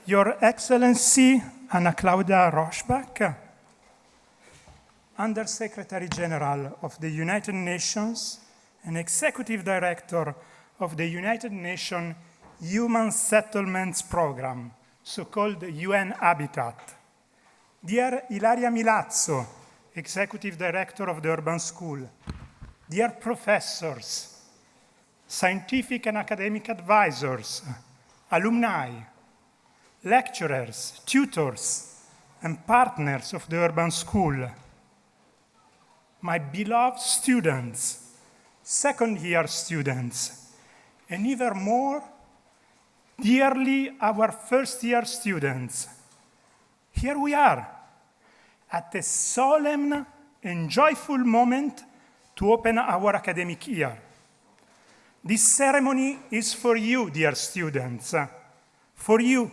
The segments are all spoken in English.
Your Excellency Anacláudia Rossbach, Under-Secretary General of the United Nations and Executive Director of the United Nations Human Settlements Program, so-called UN Habitat. Dear Ilaria Milazzo, Executive Director of the Urban School. Dear professors, scientific and academic advisors, alumni, lecturers, tutors, and partners of the Urban School. My beloved students, second-year students, and even more dearly our first-year students. Here we are, at a solemn and joyful moment to open our academic year. This ceremony is for you, dear students, for you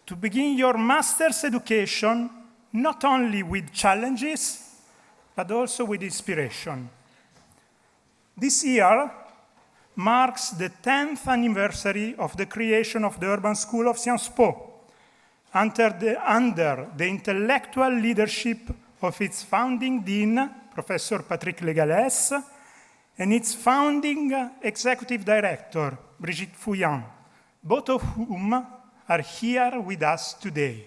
to begin your master's education not only with challenges, but also with inspiration. This year marks the 10th anniversary of the creation of the Urban School of Sciences Po, under the intellectual leadership of its founding dean, Professor Patrick Legales, and its founding executive director, Brigitte Fouillant, both of whom are here with us today.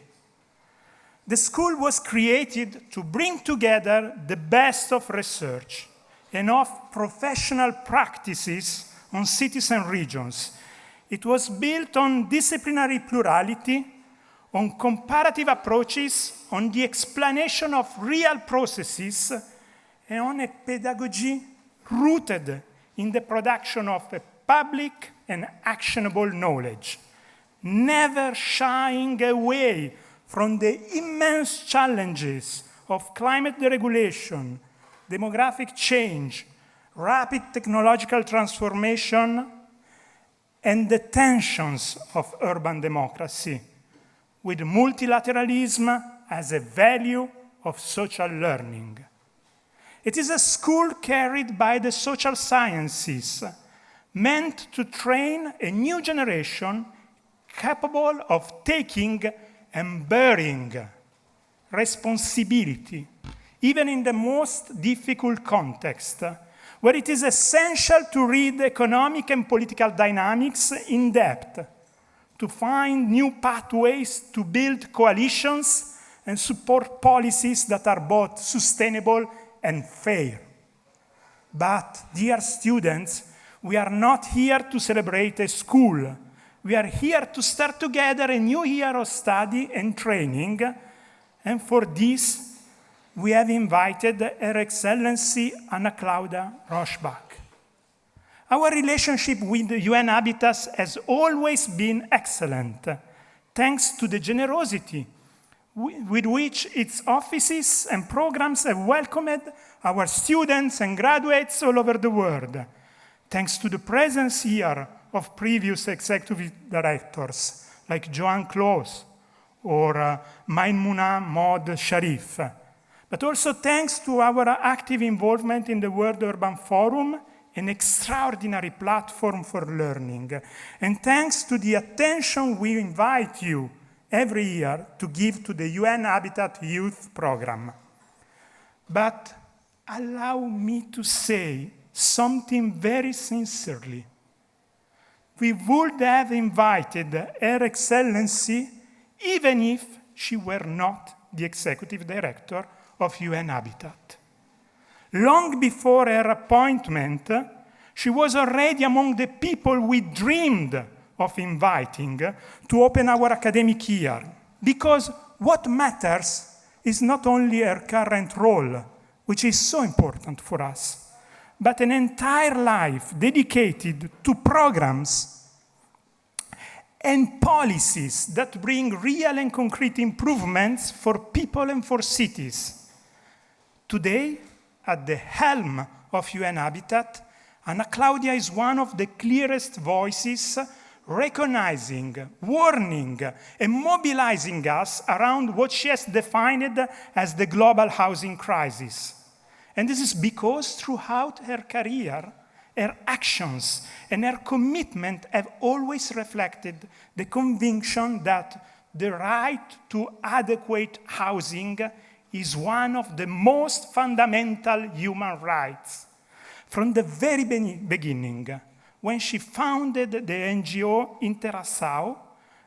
The school was created to bring together the best of research and of professional practices on cities and regions. It was built on disciplinary plurality, on comparative approaches, on the explanation of real processes, and on a pedagogy rooted in the production of a public and actionable knowledge, never shying away from the immense challenges of climate deregulation, demographic change, rapid technological transformation, and the tensions of urban democracy, with multilateralism as a value of social learning. It is a school carried by the social sciences, meant to train a new generation capable of taking and bearing responsibility, even in the most difficult context, where it is essential to read economic and political dynamics in depth, to find new pathways to build coalitions and support policies that are both sustainable and fair. But, dear students, we are not here to celebrate a school. We are here to start together a new year of study and training, and for this, we have invited Her Excellency Anacláudia Rossbach. Our relationship with the UN Habitat has always been excellent, thanks to the generosity with which its offices and programs have welcomed our students and graduates all over the world, thanks to the presence here of previous executive directors like Joan Close or Maimouna Maud Sharif, but also thanks to our active involvement in the World Urban Forum, an extraordinary platform for learning, and thanks to the attention we invite you every year to give to the UN Habitat Youth Program. But allow me to say something very sincerely. We would have invited Her Excellency even if she were not the executive director of UN Habitat. Long before her appointment, she was already among the people we dreamed of inviting to open our academic year, because what matters is not only her current role, which is so important for us, but an entire life dedicated to programs and policies that bring real and concrete improvements for people and for cities. Today, at the helm of UN Habitat, Anacláudia is one of the clearest voices recognizing, warning, and mobilizing us around what she has defined as the global housing crisis. And this is because throughout her career, her actions and her commitment have always reflected the conviction that the right to adequate housing is one of the most fundamental human rights. From the very beginning, when she founded the NGO Interação,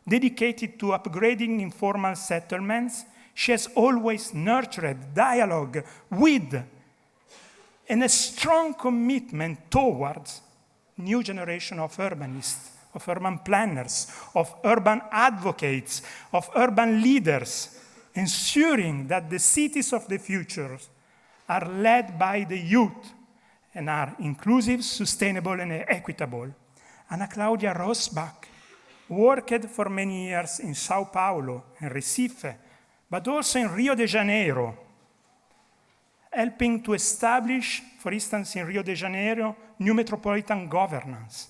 dedicated to upgrading informal settlements, she has always nurtured dialogue with and a strong commitment towards new generation of urbanists, of urban planners, of urban advocates, of urban leaders, ensuring that the cities of the future are led by the youth and are inclusive, sustainable, and equitable. Anacláudia Rossbach worked for many years in Sao Paulo and Recife, but also in Rio de Janeiro, helping to establish, for instance, in Rio de Janeiro, new metropolitan governance.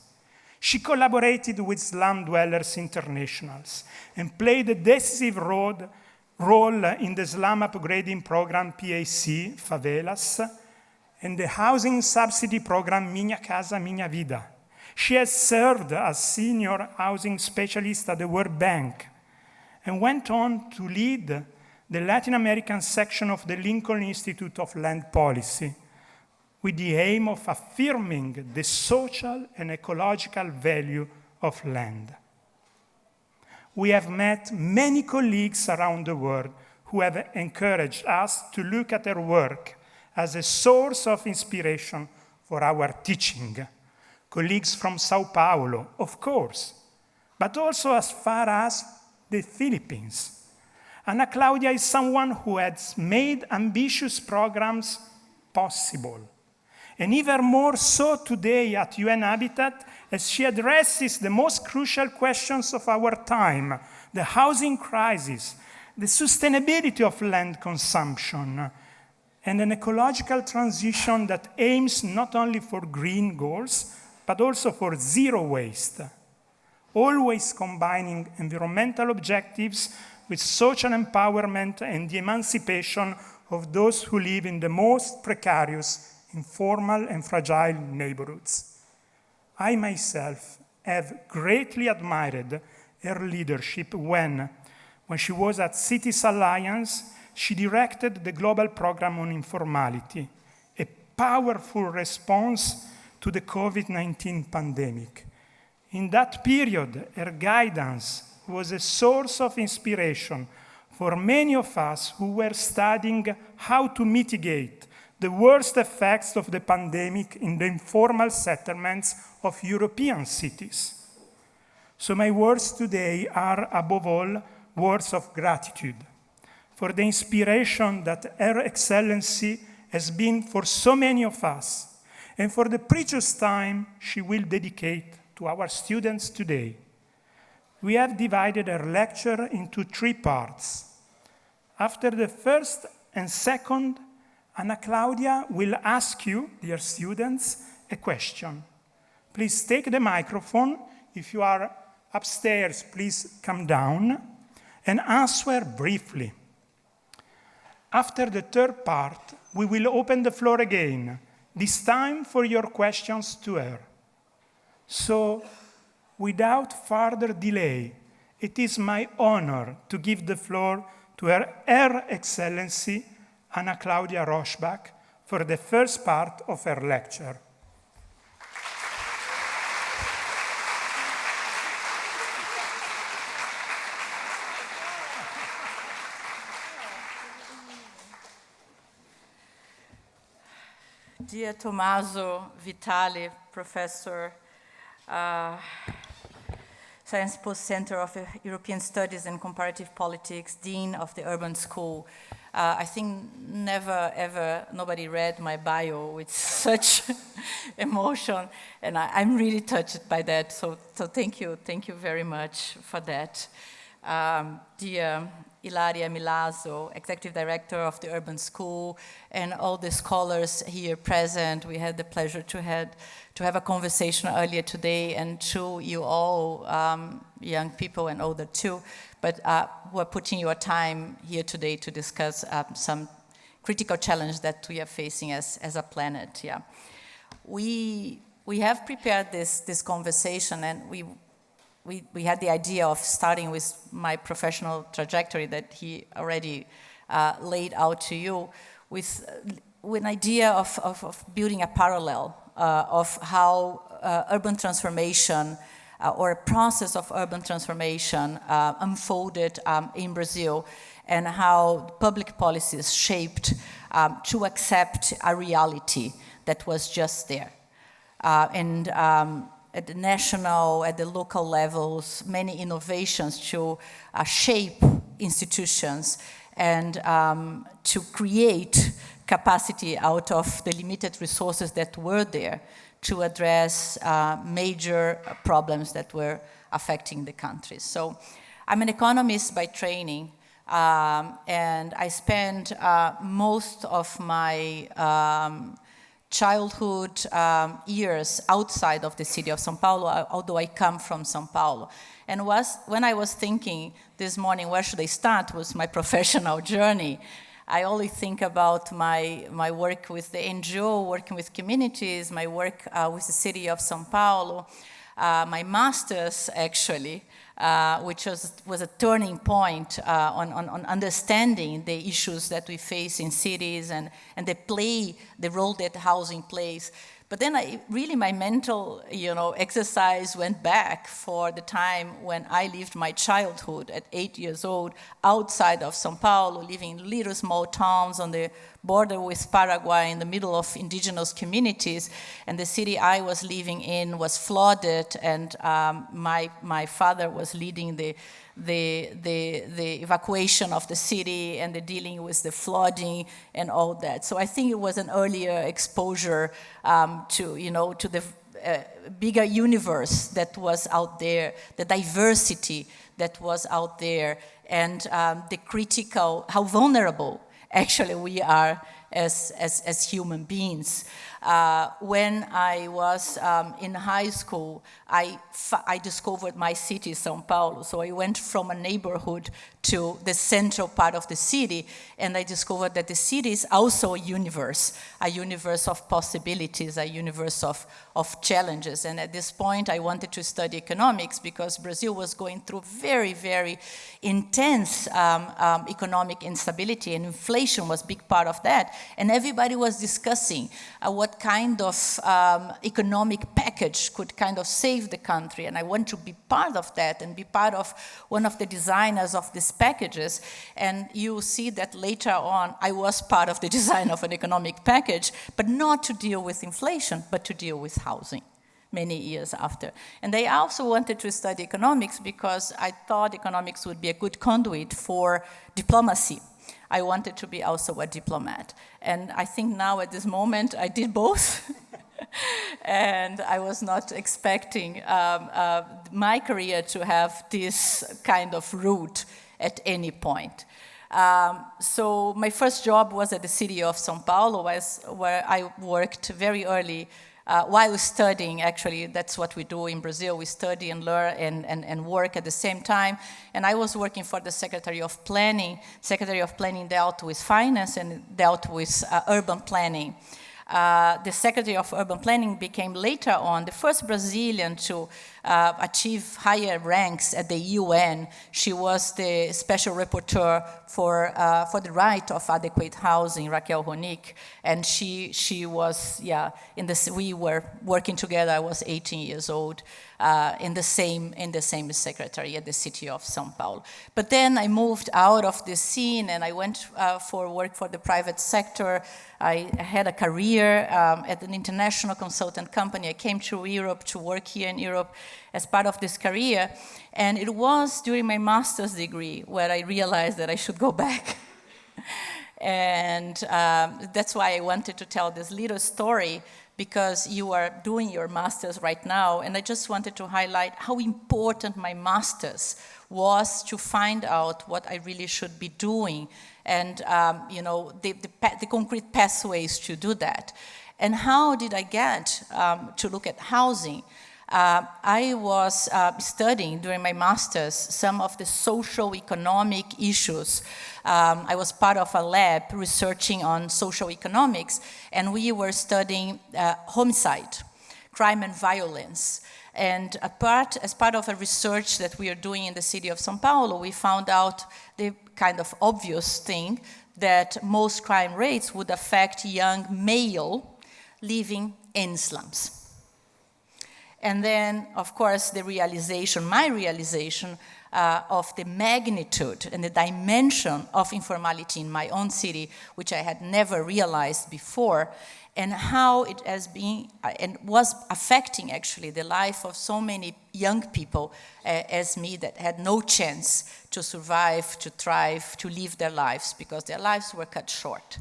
She collaborated with Slum Dwellers Internationals and played a decisive role in the slum upgrading program PAC, Favelas, and the housing subsidy program Minha Casa, Minha Vida. She has served as senior housing specialist at the World Bank and went on to lead the Latin American section of the Lincoln Institute of Land Policy, with the aim of affirming the social and ecological value of land. We have met many colleagues around the world who have encouraged us to look at their work as a source of inspiration for our teaching. Colleagues from Sao Paulo, of course, but also as far as the Philippines. Anacláudia is someone who has made ambitious programs possible, and even more so today at UN Habitat, as she addresses the most crucial questions of our time, the housing crisis, the sustainability of land consumption, and an ecological transition that aims not only for green goals, but also for zero waste, always combining environmental objectives with social empowerment and the emancipation of those who live in the most precarious, informal, and fragile neighborhoods. I myself have greatly admired her leadership when she was at Cities Alliance, she directed the global program on informality, a powerful response to the COVID-19 pandemic. In that period, her guidance was a source of inspiration for many of us who were studying how to mitigate the worst effects of the pandemic in the informal settlements of European cities. So my words today are, above all, words of gratitude for the inspiration that Her Excellency has been for so many of us, and for the precious time she will dedicate to our students today. We have divided her lecture into 3 parts. After the first and second, Anacláudia will ask you, dear students, a question. Please take the microphone. If you are upstairs, please come down and answer briefly. After the third part, we will open the floor again, this time for your questions to her. So, without further delay, it is my honor to give the floor to Her Excellency Anacláudia Rossbach for the first part of her lecture. Dear Tommaso Vitali, Professor, Science Post Center of European Studies and Comparative Politics, Dean of the Urban School. I think never, ever, nobody read my bio with such emotion, and I'm really touched by that, so thank you very much for that. Dear Ilaria Milazzo, Executive Director of the Urban School, and all the scholars here present. We had the pleasure to have a conversation earlier today, and to you all, young people and older too, but we're putting your time here today to discuss some critical challenge that we are facing as a planet. Yeah, we have prepared this conversation, and we had the idea of starting with my professional trajectory that he already laid out to you, with an idea of building a parallel of how urban transformation or a process of urban transformation unfolded in Brazil, and how public policies shaped to accept a reality that was just there. At the national, at the local levels, many innovations to shape institutions and to create capacity out of the limited resources that were there to address major problems that were affecting the country. So I'm an economist by training, and I spent most of my childhood years outside of the city of São Paulo, although I come from São Paulo. And when I was thinking this morning, where should I start with my professional journey, I only think about my work with the NGO, working with communities, my work with the city of São Paulo, my master's actually, which was a turning point on understanding the issues that we face in cities and the role that housing plays. But then my mental, exercise went back for the time when I lived my childhood at 8 years old outside of São Paulo, living in little small towns on the border with Paraguay in the middle of indigenous communities. And the city I was living in was flooded, and my father was leading the evacuation of the city and the dealing with the flooding and all that. So I think it was an earlier exposure to the bigger universe that was out there, the diversity that was out there, and the critical, how vulnerable actually we are as human beings. When I was in high school, I discovered my city, São Paulo. So I went from a neighborhood to the central part of the city, and I discovered that the city is also a universe of possibilities, a universe of challenges. And at this point, I wanted to study economics because Brazil was going through very, very intense economic instability, and inflation was a big part of that. And everybody was discussing what kind of economic package could kind of save the country. And I want to be part of that and be part of one of the designers of these packages. And you see that later on, I was part of the design of an economic package, but not to deal with inflation, but to deal with housing many years after. And I also wanted to study economics because I thought economics would be a good conduit for diplomacy. I wanted to be also a diplomat. And I think now at this moment I did both. And I was not expecting my career to have this kind of route at any point. So my first job was at the city of São Paulo, where I worked very early while studying. Actually, that's what we do in Brazil. We study and learn and work at the same time. And I was working for the Secretary of Planning. Secretary of Planning dealt with finance and dealt with urban planning. The Secretary of Urban Planning became later on the first Brazilian to achieve higher ranks at the UN. She was the special rapporteur for the right of adequate housing, Raquel Ronick, and she was we were working together. I was 18 years old in the same secretary at the city of São Paulo. But then I moved out of the scene and I went for work for the private sector. I had a career at an international consultant company. I came to Europe to work here in Europe as part of this career. And it was during my master's degree where I realized that I should go back. And that's why I wanted to tell this little story, because you are doing your master's right now. And I just wanted to highlight how important my master's was to find out what I really should be doing and the concrete pathways to do that. And how did I get to look at housing? I was studying during my master's some of the social economic issues. I was part of a lab researching on social economics, and we were studying homicide, crime and violence. And as part of a research that we are doing in the city of São Paulo, we found out the kind of obvious thing that most crime rates would affect young male living in slums. And then, of course, my realization of the magnitude and the dimension of informality in my own city, which I had never realized before, and how it has been and was affecting actually the life of so many young people as me that had no chance to survive, to thrive, to live their lives because their lives were cut short.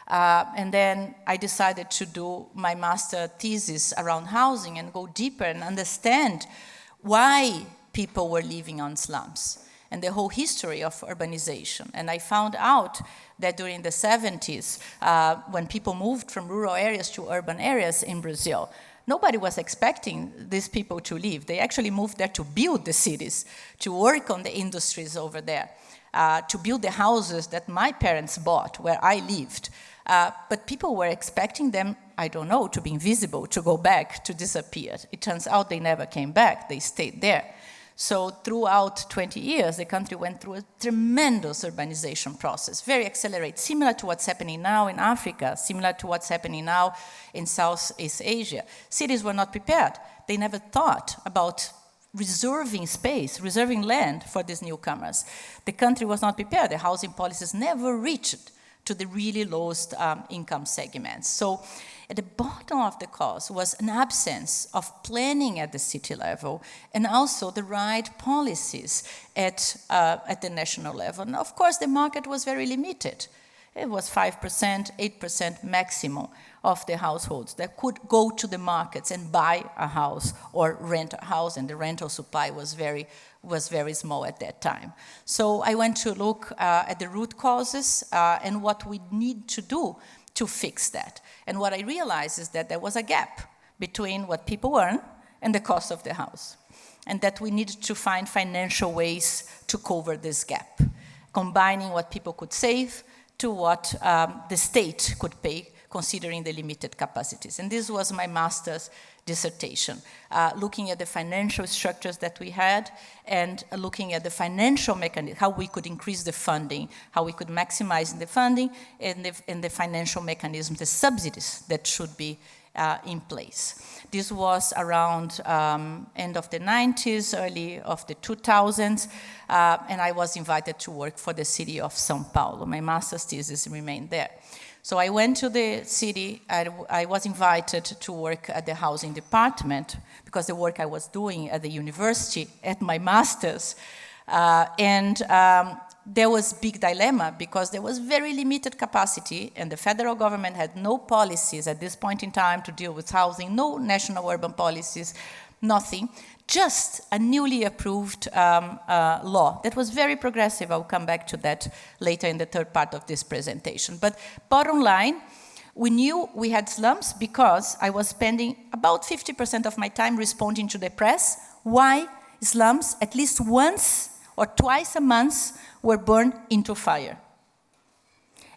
And then I decided to do my master thesis around housing and go deeper and understand why people were living on slums and the whole history of urbanization. And I found out that during the 70s, when people moved from rural areas to urban areas in Brazil, nobody was expecting these people to live. They actually moved there to build the cities, to work on the industries over there, to build the houses that my parents bought where I lived. But people were expecting them, I don't know, to be invisible, to go back, to disappear. It turns out they never came back. They stayed there. So throughout 20 years, the country went through a tremendous urbanization process, very accelerated, similar to what's happening now in Africa, similar to what's happening now in Southeast Asia. Cities were not prepared. They never thought about reserving space, reserving land for these newcomers. The country was not prepared. The housing policies never reached to the really lowest income segments. So at the bottom of the cause was an absence of planning at the city level and also the right policies at the national level. And of course, the market was very limited. It was 5%, 8% maximum of the households that could go to the markets and buy a house or rent a house, and the rental supply was very small at that time. So I went to look at the root causes and what we need to do to fix that. And what I realized is that there was a gap between what people earn and the cost of the house, and that we needed to find financial ways to cover this gap, combining what people could save to what the state could pay, considering the limited capacities. And this was my master's dissertation, looking at the financial structures that we had and looking at the financial mechanism, how we could increase the funding, how we could maximize the funding and the financial mechanisms, the subsidies that should be in place. This was around end of the 90s, early of the 2000s, and I was invited to work for the city of São Paulo. My master's thesis remained there. So I went to the city. I was invited to work at the housing department because the work I was doing at the university at my master's. There was big dilemma because there was very limited capacity and the federal government had no policies at this point in time to deal with housing, no national urban policies, nothing. Just a newly approved law that was very progressive. I'll come back to that later in the third part of this presentation. But bottom line, we knew we had slums because I was spending about 50% of my time responding to the press why slums, at least once or twice a month, were burned into fire.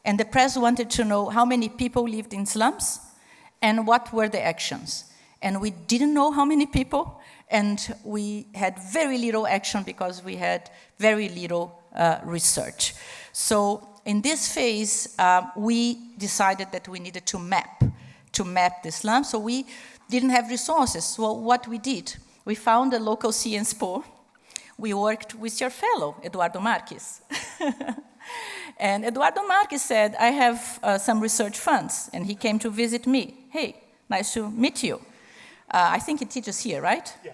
And the press wanted to know how many people lived in slums and what were the actions. And we didn't know how many people, and we had very little action because we had very little research. So in this phase, we decided that we needed to map the slums. So we didn't have resources. So what we did, we found a local CNSPO. We worked with your fellow, Eduardo Marques. And Eduardo Marques said, I have some research funds. And he came to visit me. Hey, nice to meet you. I think he teaches here, right? Yeah.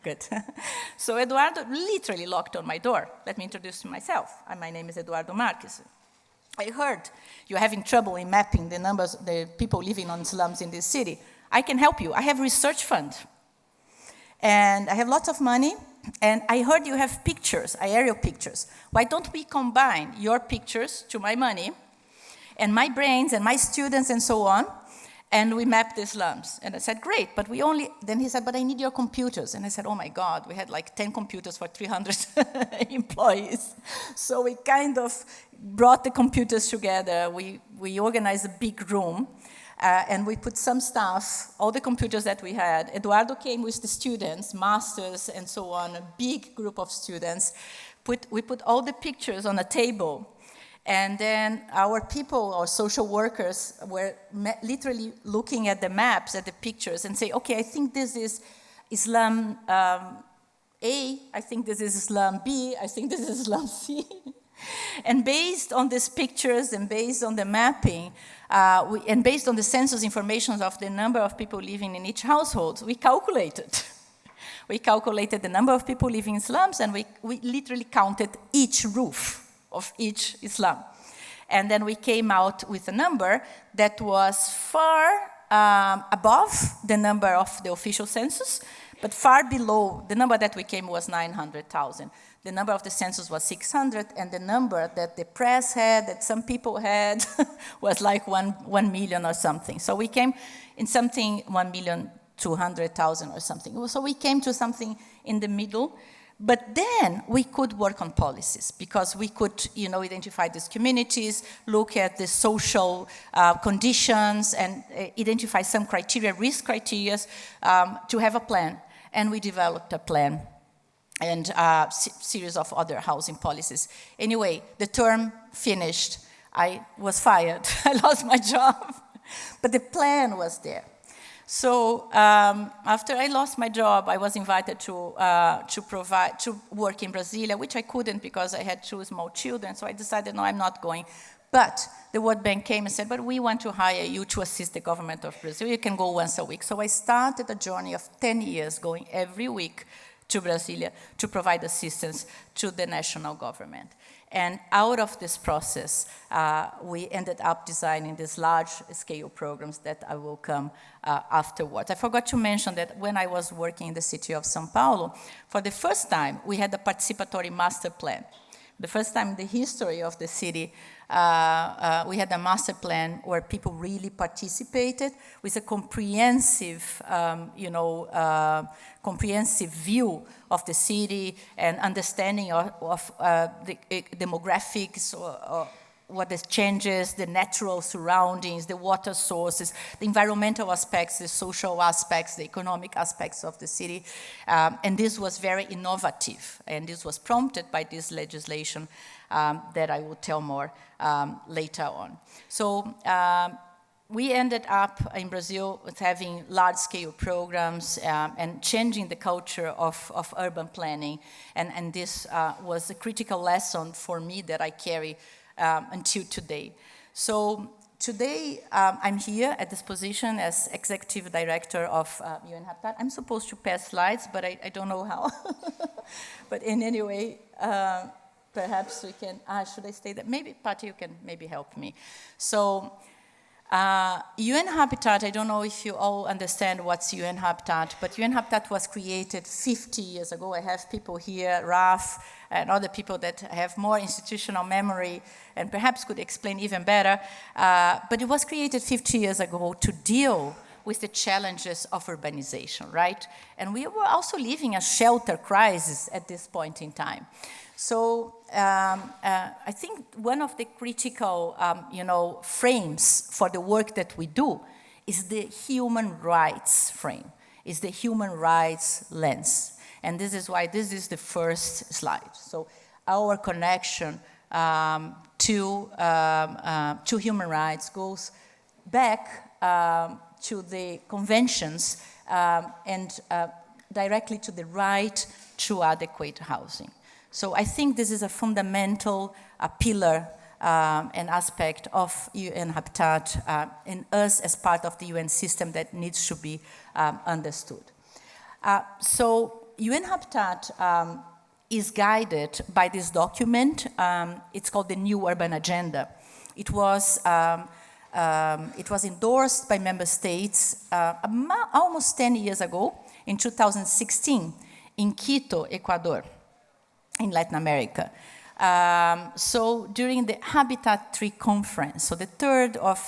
Good. So Eduardo literally knocked on my door. Let me introduce myself. My name is Eduardo Marques. I heard you're having trouble in mapping the numbers, the people living on slums in this city. I can help you. I have a research fund. And I have lots of money. And I heard you have pictures, aerial pictures. Why don't we combine your pictures to my money and my brains and my students and so on, and we mapped the slums. And I said, great, but then he said, but I need your computers. And I said, oh my God, we had like 10 computers for 300 employees. So we kind of brought the computers together. We organized a big room. And we put some stuff, all the computers that we had. Eduardo came with the students, masters and so on, a big group of students. We put all the pictures on a table. And then our people, our social workers, were literally looking at the maps, at the pictures, and say, okay, I think this is Islam A, I think this is Islam B, I think this is Islam C. And based on these pictures and based on the mapping, and based on the census information of the number of people living in each household, we calculated. We calculated the number of people living in slums, and we literally counted each roof of each Islam. And then we came out with a number that was far above the number of the official census, but far below. The number that we came was 900,000. The number of the census was 600, and the number that the press had, that some people had, was like 1 million or something. So we came in something 1,200,000 or something. So we came to something in the middle. But then we could work on policies because we could, identify these communities, look at the social conditions, and identify some criteria, risk criteria, to have a plan. And we developed a plan and a series of other housing policies. Anyway, the term finished. I was fired. I lost my job. But the plan was there. So after I lost my job, I was invited to work in Brasilia, which I couldn't because I had 2 small children. So I decided, no, I'm not going. But the World Bank came and said, but we want to hire you to assist the government of Brazil. You can go once a week. So I started a journey of 10 years going every week to Brasilia to provide assistance to the national government. And out of this process, we ended up designing these large-scale programs that I will come afterwards. I forgot to mention that when I was working in the city of São Paulo, for the first time, we had a participatory master plan. The first time in the history of the city, we had a master plan where people really participated with a comprehensive, comprehensive view of the city and understanding of the demographics, or what the changes, the natural surroundings, the water sources, the environmental aspects, the social aspects, the economic aspects of the city. And this was very innovative. And this was prompted by this legislation that I will tell more later on. So we ended up in Brazil with having large-scale programs and changing the culture of urban planning. And this was a critical lesson for me that I carry until today. So today, I'm here at this position as Executive Director of UN Habitat. I'm supposed to pass slides, but I don't know how. But in any way, perhaps we can, should I stay there? Maybe, Patty, you can maybe help me. So UN Habitat, I don't know if you all understand what's UN Habitat, but UN Habitat was created 50 years ago. I have people here, Raf, and other people that have more institutional memory and perhaps could explain even better. But it was created 50 years ago to deal with the challenges of urbanization, right? And we were also living a shelter crisis at this point in time. So I think one of the critical, frames for the work that we do is the human rights frame, is the human rights lens. And this is why this is the first slide. So our connection to human rights goes back to the conventions and directly to the right to adequate housing. So I think this is a fundamental pillar and aspect of UN Habitat in us as part of the UN system that needs to be understood. So UN Habitat is guided by this document. It's called the New Urban Agenda. It was endorsed by member states almost 10 years ago, in 2016, in Quito, Ecuador, in Latin America. So during the Habitat 3 conference, so the third of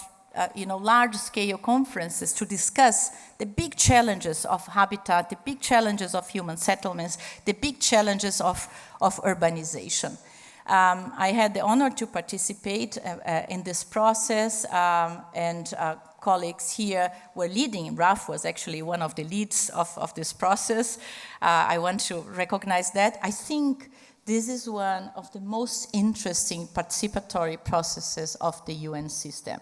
large-scale conferences to discuss the big challenges of habitat, the big challenges of human settlements, the big challenges of urbanization. I had the honor to participate in this process, and colleagues here were leading. Raf was actually one of the leads of this process. I want to recognize that. I think this is one of the most interesting participatory processes of the UN system.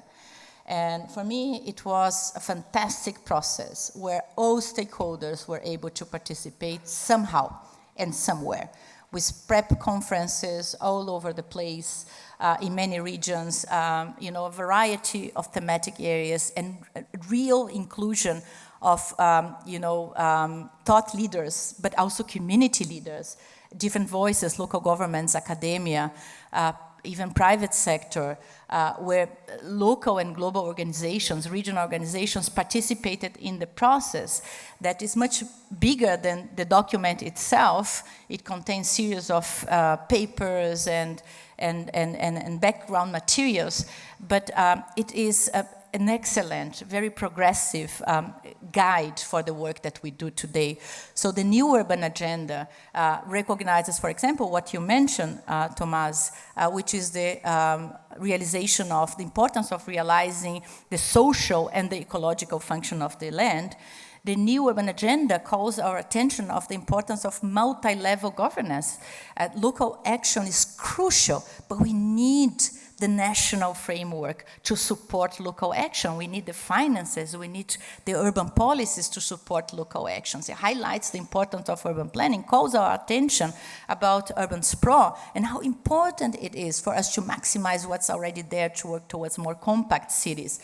And for me, it was a fantastic process where all stakeholders were able to participate somehow and somewhere, with prep conferences all over the place, in many regions, you know, a variety of thematic areas and real inclusion of, you know, thought leaders, but also community leaders, different voices, local governments, academia, even private sector, where local and global organizations, regional organizations participated in the process that is much bigger than the document itself. It contains series of papers and background materials, but it is an excellent, very progressive guide for the work that we do today. So the new urban agenda recognizes, for example, what you mentioned, Thomas, which is the realization of the importance of realizing the social and the ecological function of the land. The new urban agenda calls our attention of the importance of multi-level governance. Local action is crucial, but we need the national framework to support local action. We need the finances, we need the urban policies to support local actions. It highlights the importance of urban planning, calls our attention about urban sprawl and how important it is for us to maximize what's already there to work towards more compact cities.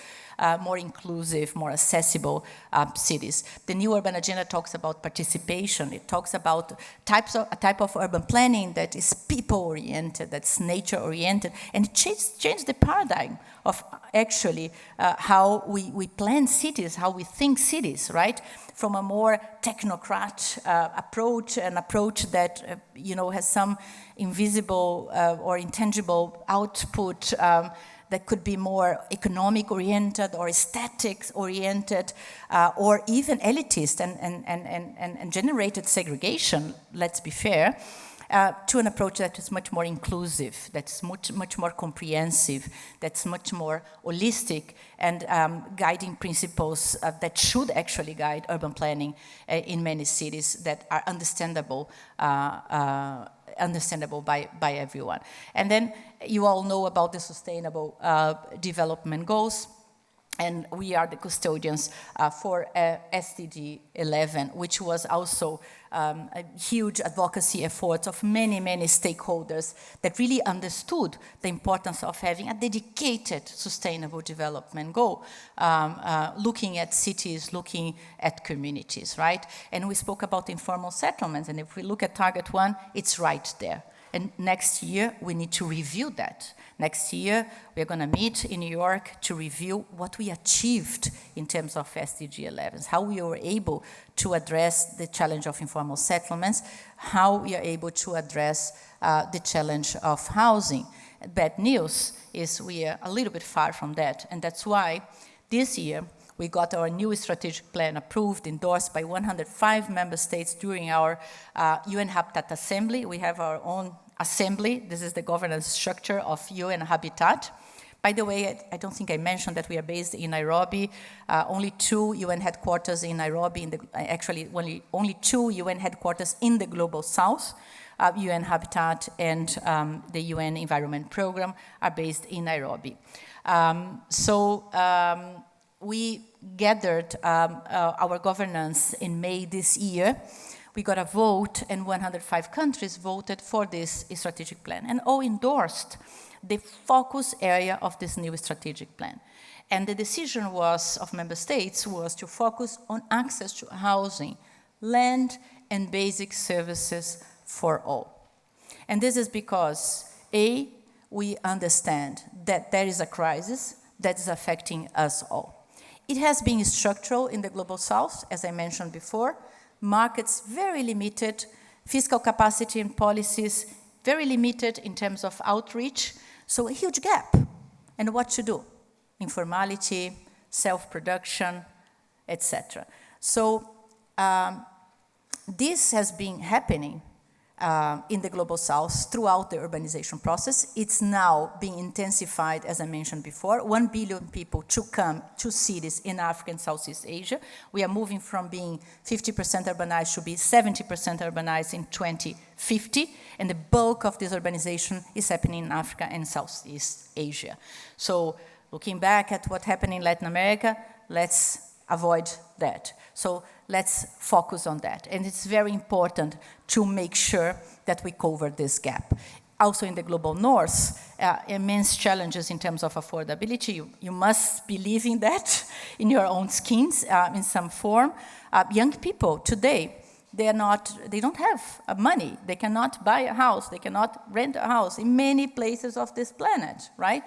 More inclusive, more accessible cities. The new urban agenda talks about participation. It talks about a type of urban planning that is people-oriented, that's nature-oriented, and it changed the paradigm of actually how we plan cities, how we think cities, right? From a more technocrat approach, an approach that you know, has some invisible or intangible output that could be more economic-oriented or aesthetics-oriented, or even elitist and generated segregation, let's be fair, to an approach that is much more inclusive, that's much more comprehensive, that's much more holistic, and guiding principles that should actually guide urban planning in many cities that are understandable by everyone. And then you all know about the Sustainable Development Goals, and we are the custodians for SDG 11, which was also a huge advocacy effort of many stakeholders that really understood the importance of having a dedicated sustainable development goal, looking at cities, looking at communities, right? And we spoke about informal settlements, and if we look at Target 1, it's right there. And next year, we need to review that. Next year, we're going to meet in New York to review what we achieved in terms of SDG 11, how we were able to address the challenge of informal settlements, how we are able to address the challenge of housing. Bad news is we are a little bit far from that, and that's why this year, we got our new strategic plan approved, endorsed by 105 member states during our UN Habitat Assembly. We have our own assembly. This is the governance structure of UN Habitat. By the way, I don't think I mentioned that we are based in Nairobi. Only 2 UN headquarters in Nairobi, actually only 2 UN headquarters in the Global South. UN Habitat and the UN Environment Program are based in Nairobi. We gathered our governance in May this year. We got a vote, and 105 countries voted for this strategic plan, and all endorsed the focus area of this new strategic plan. And the decision of member states was to focus on access to housing, land, and basic services for all. And this is because, A, we understand that there is a crisis that is affecting us all. It has been structural in the Global South, as I mentioned before. Markets very limited, fiscal capacity and policies very limited in terms of outreach, so a huge gap. And what to do? Informality, self-production, etc. So this has been happening in the Global South throughout the urbanization process. It's now being intensified, as I mentioned before. 1 billion people to come to cities in Africa and Southeast Asia. We are moving from being 50% urbanized to be 70% urbanized in 2050, and the bulk of this urbanization is happening in Africa and Southeast Asia. So looking back at what happened in Latin America, let's avoid that. So let's focus on that. And it's very important to make sure that we cover this gap. Also in the Global North, immense challenges in terms of affordability. You must be living that in your own skins in some form. Young people today, they don't have money. They cannot buy a house. They cannot rent a house in many places of this planet, right?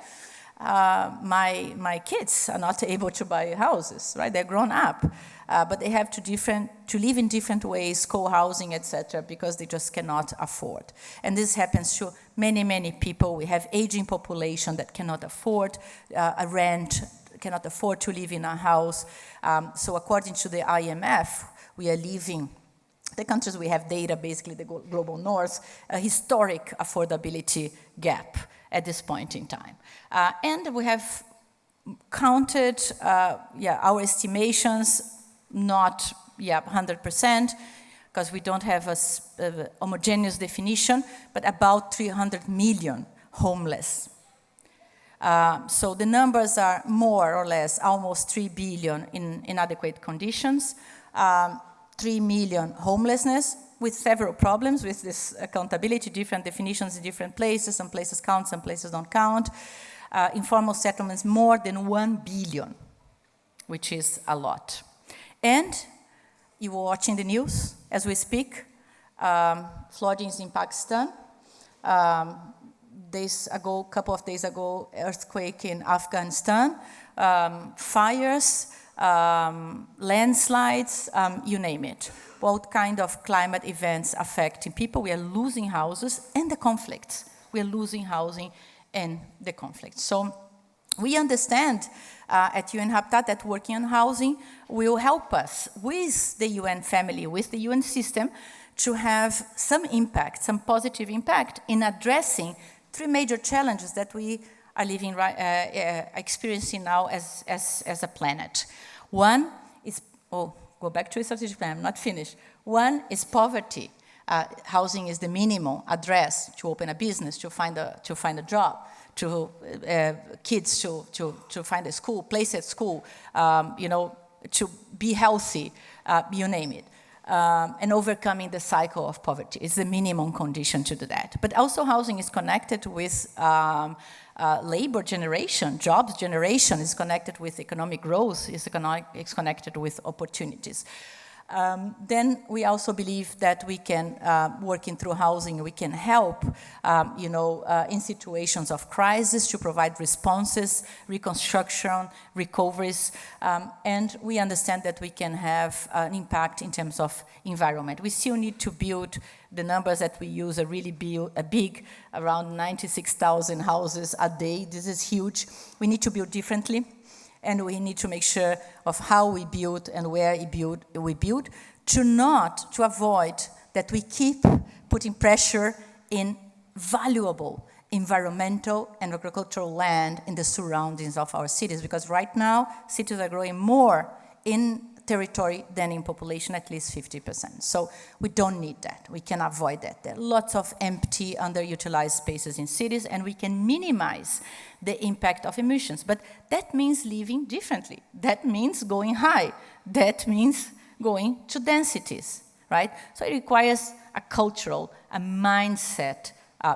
My kids are not able to buy houses, right? They're grown up, but they have to live in different ways, co-housing, etc., because they just cannot afford. And this happens to many, many people. We have aging population that cannot afford a rent, cannot afford to live in a house. So according to the IMF, we are living, the countries we have data, basically the Global North, a historic affordability gap at this point in time. And we have counted our estimations, not 100%, because we don't have a homogeneous definition, but about 300 million homeless. So the numbers are more or less almost 3 billion in inadequate conditions, 3 million homelessness, with several problems with this accountability, different definitions in different places. Some places count, some places don't count. Informal settlements, more than 1 billion, which is a lot. And you were watching the news as we speak. Floodings in Pakistan. Couple of days ago, earthquake in Afghanistan. Fires, landslides, you name it. What kind of climate events affecting people? We are losing houses and the conflicts. We are losing housing and the conflicts. So we understand at UN Habitat that working on housing will help us with the UN family, with the UN system, to have some impact, some positive impact in addressing 3 major challenges that we are living, experiencing now as a planet. One is, go back to the strategic plan, I'm not finished. One is poverty. Housing is the minimum address to open a business, to find a job, to kids to find a school, place at school, to be healthy, you name it. And overcoming the cycle of poverty is the minimum condition to do that. But also housing is connected with labor generation, jobs generation, is connected with economic growth, is connected with opportunities. Then we also believe that we can, working through housing, we can help, in situations of crisis to provide responses, reconstruction, recoveries, and we understand that we can have an impact in terms of environment. We still need to build, the numbers that we use are really big, around 96,000 houses a day. This is huge. We need to build differently. And we need to make sure of how we build and where we build to avoid that we keep putting pressure in valuable environmental and agricultural land in the surroundings of our cities. Because right now, cities are growing more in territory than in population, at least 50%. So we don't need that. We can avoid that. There are lots of empty, underutilized spaces in cities, and we can minimize the impact of emissions. But that means living differently. That means going high. That means going to densities, right? So it requires a cultural, a mindset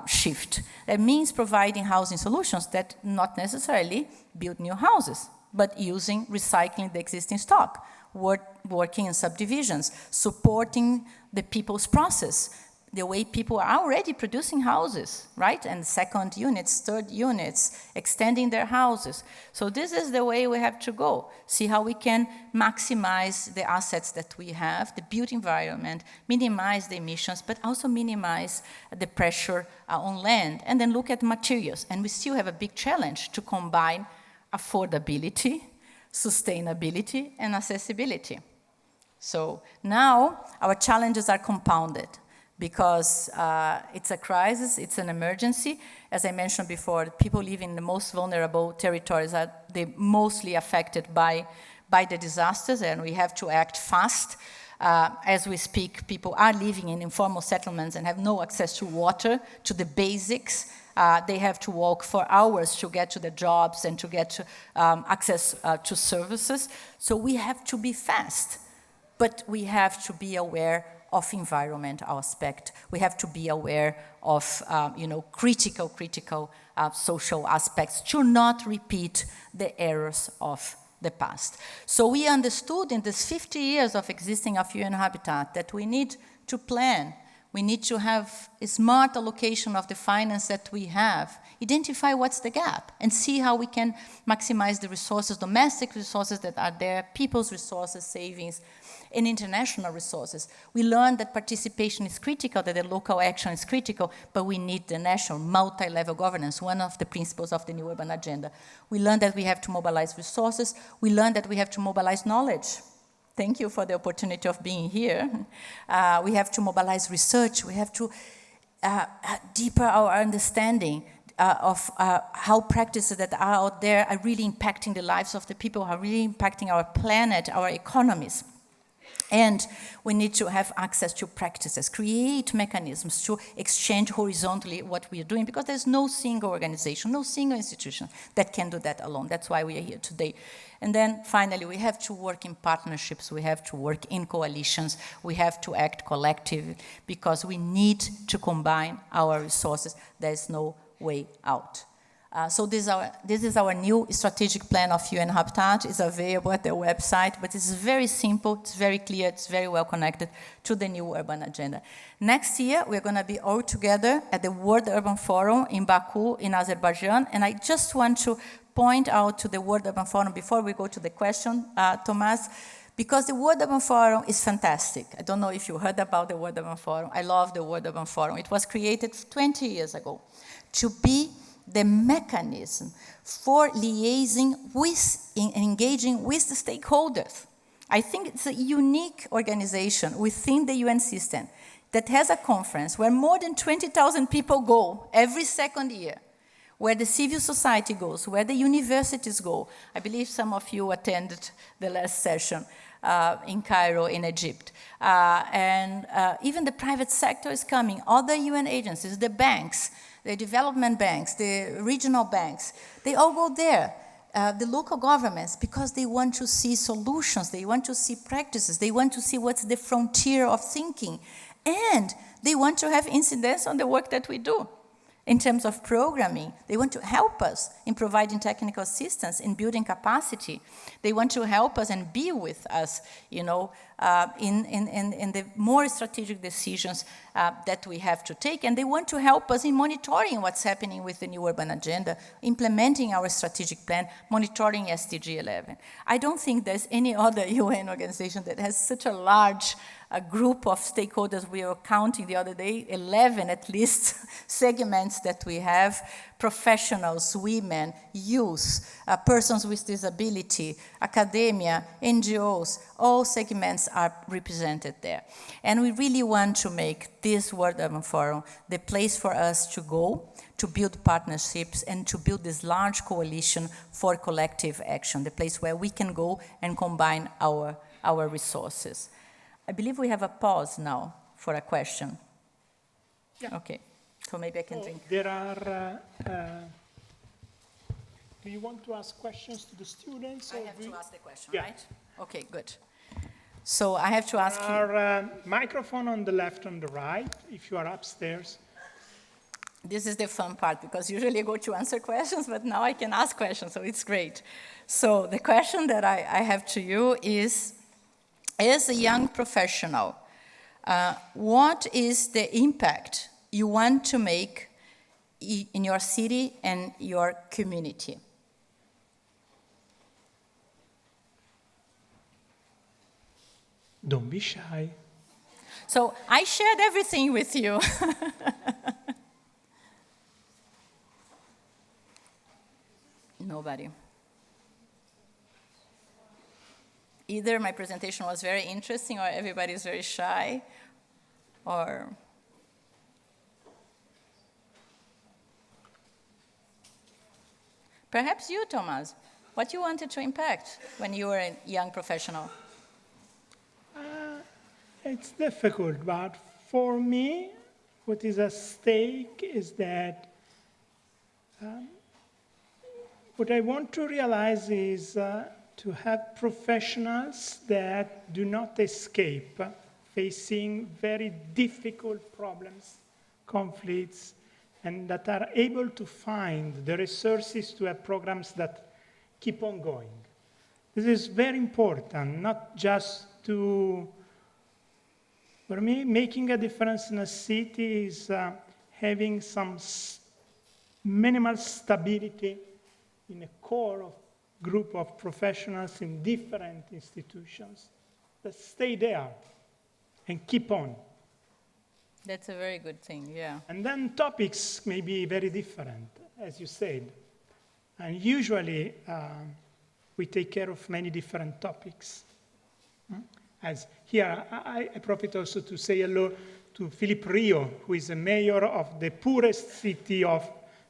shift. That means providing housing solutions that not necessarily build new houses, but using, recycling the existing stock, working in subdivisions, supporting the people's process, the way people are already producing houses, right? And second units, third units, extending their houses. So this is the way we have to go. See how we can maximize the assets that we have, the built environment, minimize the emissions, but also minimize the pressure on land. And then look at materials. And we still have a big challenge to combine affordability, sustainability, and accessibility. So now our challenges are compounded. because it's a crisis, it's an emergency. As I mentioned before, people living in the most vulnerable territories are mostly affected by the disasters, and we have to act fast. As we speak, people are living in informal settlements and have no access to water, to the basics. They have to walk for hours to get to the jobs and to get access to services. So we have to be fast, but we have to be aware of environment aspect. We have to be aware of critical social aspects to not repeat the errors of the past. So we understood in this 50 years of existing of UN Habitat that we need to plan. We need to have a smart allocation of the finance that we have, identify what's the gap, and see how we can maximize the resources, domestic resources that are there, people's resources, savings, and international resources. We learned that participation is critical, that the local action is critical, but we need the national multi-level governance, one of the principles of the New Urban Agenda. We learned that we have to mobilize resources. We learned that we have to mobilize knowledge. Thank you for the opportunity of being here. We have to mobilize research. We have to deepen our understanding of how practices that are out there are really impacting the lives of the people, are really impacting our planet, our economies. And we need to have access to practices, create mechanisms to exchange horizontally what we are doing, because there's no single organization, no single institution that can do that alone. That's why we are here today. And then finally, we have to work in partnerships, we have to work in coalitions, we have to act collectively, because we need to combine our resources. There's no way out. So this is our new strategic plan of UN Habitat. It's available at the website, but it's very simple, it's very clear, it's very well connected to the new urban agenda. Next year, we're going to be all together at the World Urban Forum in Baku, in Azerbaijan, and I just want to point out to the World Urban Forum before we go to the question, Thomas, because the World Urban Forum is fantastic. I don't know if you heard about the World Urban Forum. I love the World Urban Forum. It was created 20 years ago to be the mechanism for liaising with and engaging with the stakeholders. I think it's a unique organization within the UN system that has a conference where more than 20,000 people go every second year, where the civil society goes, where the universities go. I believe some of you attended the last session in Cairo, in Egypt. And even the private sector is coming, other UN agencies, the banks, the development banks, the regional banks, they all go there. The local governments, because they want to see solutions, they want to see practices, they want to see what's the frontier of thinking, and they want to have incidence on the work that we do. In terms of programming, they want to help us in providing technical assistance, in building capacity. They want to help us and be with us, in the more strategic decisions that we have to take. And they want to help us in monitoring what's happening with the new urban agenda, implementing our strategic plan, monitoring SDG 11. I don't think there's any other UN organization that has such a large group of stakeholders. We were counting the other day, 11 at least segments that we have: professionals, women, youth, persons with disability, academia, NGOs, all segments are represented there. And we really want to make this World Urban Forum the place for us to go, to build partnerships and to build this large coalition for collective action, the place where we can go and combine our resources. I believe we have a pause now for a question. Yeah. Okay, so maybe I can drink. There are, do you want to ask questions to the students? I have to ask the question, right? Okay, good. So I have to ask you. There are microphone on the left and the right, if you are upstairs. This is the fun part, because usually I go to answer questions, but now I can ask questions, so it's great. So the question that I have to you is, as a young professional, what is the impact you want to make in your city and your community? Don't be shy. So I shared everything with you. Nobody. Either my presentation was very interesting or everybody is very shy, or Perhaps you, Thomas, what you wanted to impact when you were a young professional? It's difficult, but for me, what is at stake is that what I want to realize is to have professionals that do not escape facing very difficult problems, conflicts, and that are able to find the resources to have programs that keep on going. This is very important, not just to, for me, making a difference in a city is having some minimal stability in a core of group of professionals in different institutions that stay there and keep on. That's a very good thing, yeah. And then topics may be very different, as you said. And usually we take care of many different topics. As here, I profit also to say hello to Philippe Rio, who is the mayor of the poorest city of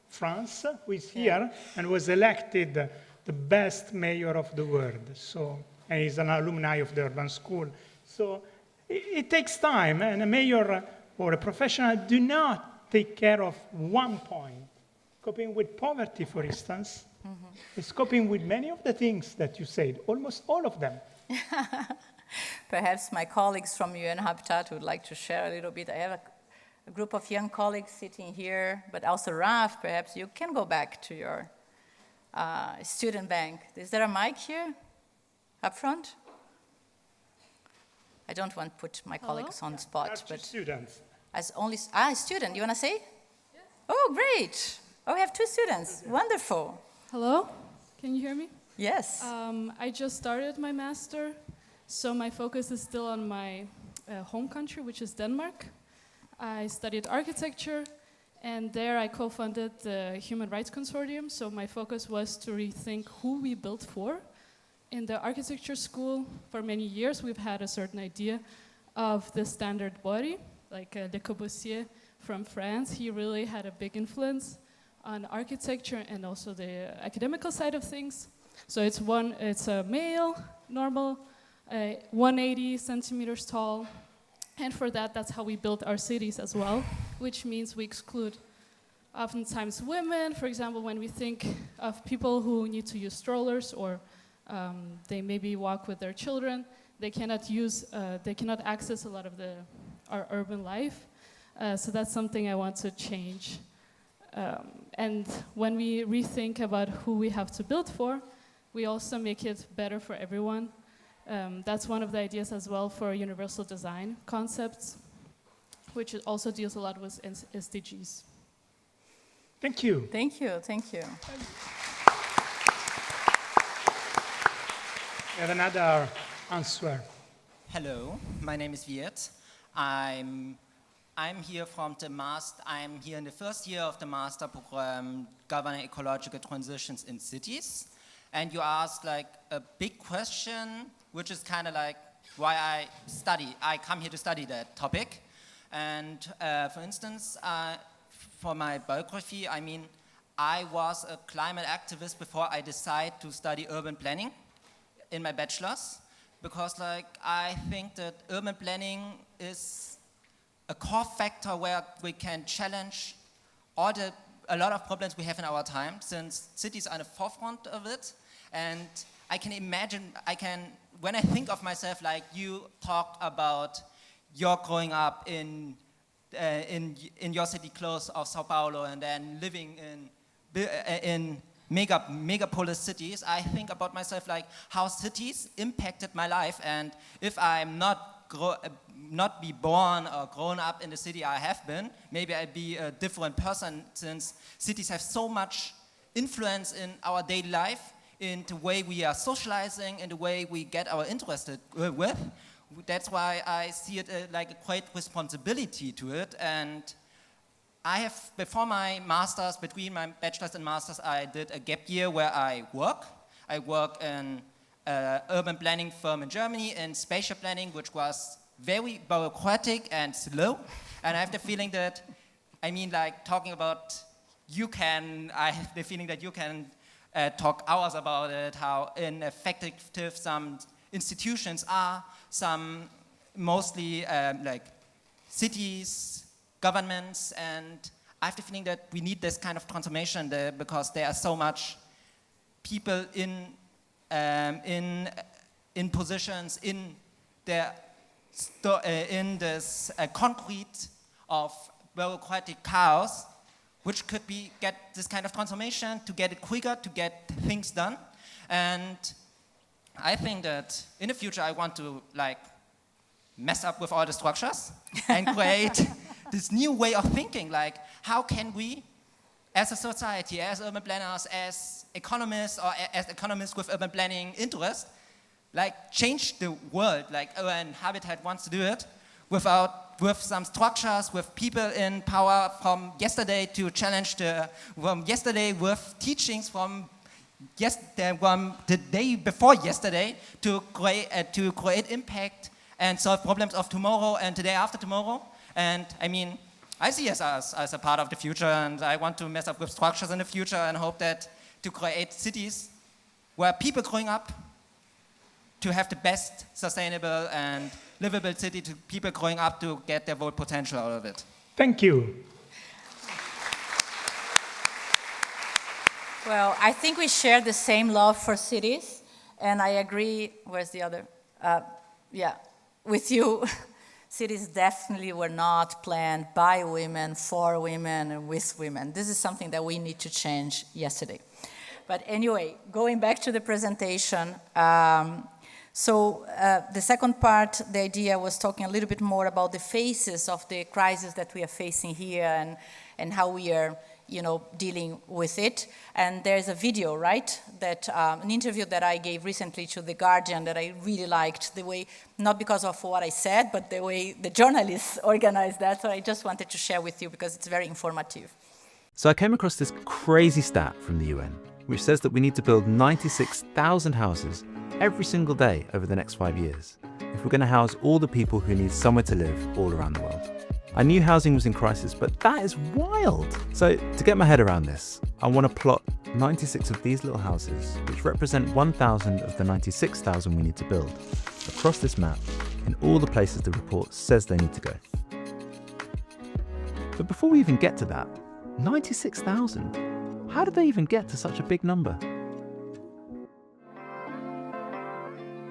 France, who is here and was elected the best mayor of the world. So, and he's an alumni of the urban school. So it takes time, and a mayor or a professional do not take care of one point. Coping with poverty, for instance, is coping with many of the things that you said, almost all of them. Perhaps my colleagues from UN Habitat would like to share a little bit. I have a group of young colleagues sitting here, but also Raf, perhaps you can go back to your student bank. Is there a mic here up front? I don't want to put my colleagues on the spot, but students. As only student, you want to say? Yes. Oh, great! Oh, we have 2 students. Wonderful. Hello, can you hear me? Yes. I just started my master, so my focus is still on my home country, which is Denmark. I studied architecture, and there I co-funded the Human Rights Consortium, so my focus was to rethink who we built for. In the architecture school, for many years, we've had a certain idea of the standard body, like Le Corbusier from France. He really had a big influence on architecture and also the academical side of things. So it's a male, normal, 180 centimeters tall. And for that, that's how we built our cities as well, which means we exclude oftentimes women. For example, when we think of people who need to use strollers or they maybe walk with their children, they cannot access a lot of our urban life. So that's something I want to change. And when we rethink about who we have to build for, we also make it better for everyone. That's one of the ideas as well for universal design concepts, which also deals a lot with SDGs. Thank you. Thank you, thank you. We have another answer. Hello, my name is Wirt. I'm here from the master. I'm here in the first year of the master program, Governing Ecological Transitions in Cities. And you asked like a big question, which is kind of like why I come here to study that topic. And for instance, for my biography, I mean, I was a climate activist before I decided to study urban planning in my bachelor's, because like I think that urban planning is a core factor where we can challenge a lot of problems we have in our time, since cities are in the forefront of it. And I can imagine, when I think of myself, like you talked about your growing up in your city close of Sao Paulo and then living in megapolis cities, I think about myself like how cities impacted my life, and if I'm not be born or grown up in the city I have been, maybe I'd be a different person, since cities have so much influence in our daily life, in the way we are socializing, in the way we get our interested with. That's why I see it like a great responsibility to it. And I have, before my master's, between my bachelor's and master's, I did a gap year where I work. I work in an urban planning firm in Germany in spatial planning, which was very bureaucratic and slow. And I have the feeling that, I mean, like talking about I have the feeling that you can talk hours about it, how ineffective some institutions are, some mostly like cities, governments, and I have the feeling that we need this kind of transformation there because there are so much people in positions in this concrete of bureaucratic chaos, which could be get this kind of transformation to get it quicker, to get things done. And I think that in the future I want to like mess up with all the structures and create this new way of thinking. Like, how can we, as a society, as urban planners, as economists, or as economists with urban planning interest, like change the world, like Urban Habitat wants to do it, with some structures, with people in power from yesterday to challenge from yesterday, with teachings from the day before yesterday to create impact and solve problems of tomorrow and the day after tomorrow. And I mean, I see us as a part of the future, and I want to mess up with structures in the future and hope that to create cities where people growing up to have the best sustainable and livable city, to people growing up to get their full potential out of it. Thank you. Well, I think we share the same love for cities, and I agree, where's the other? With you. Cities definitely were not planned by women, for women, and with women. This is something that we need to change yesterday. But anyway, going back to the presentation, the second part, the idea was talking a little bit more about the phases of the crisis that we are facing here and how we are, dealing with it. And there's a video, right, that an interview that I gave recently to The Guardian that I really liked, the way, not because of what I said, but the way the journalists organized that. So I just wanted to share with you because it's very informative. So I came across this crazy stat from the UN, which says that we need to build 96,000 houses every single day over the next 5 years if we're going to house all the people who need somewhere to live all around the world. I knew housing was in crisis, but that is wild. So to get my head around this, I want to plot 96 of these little houses, which represent 1,000 of the 96,000 we need to build, across this map in all the places the report says they need to go. But before we even get to that, 96,000? How did they even get to such a big number?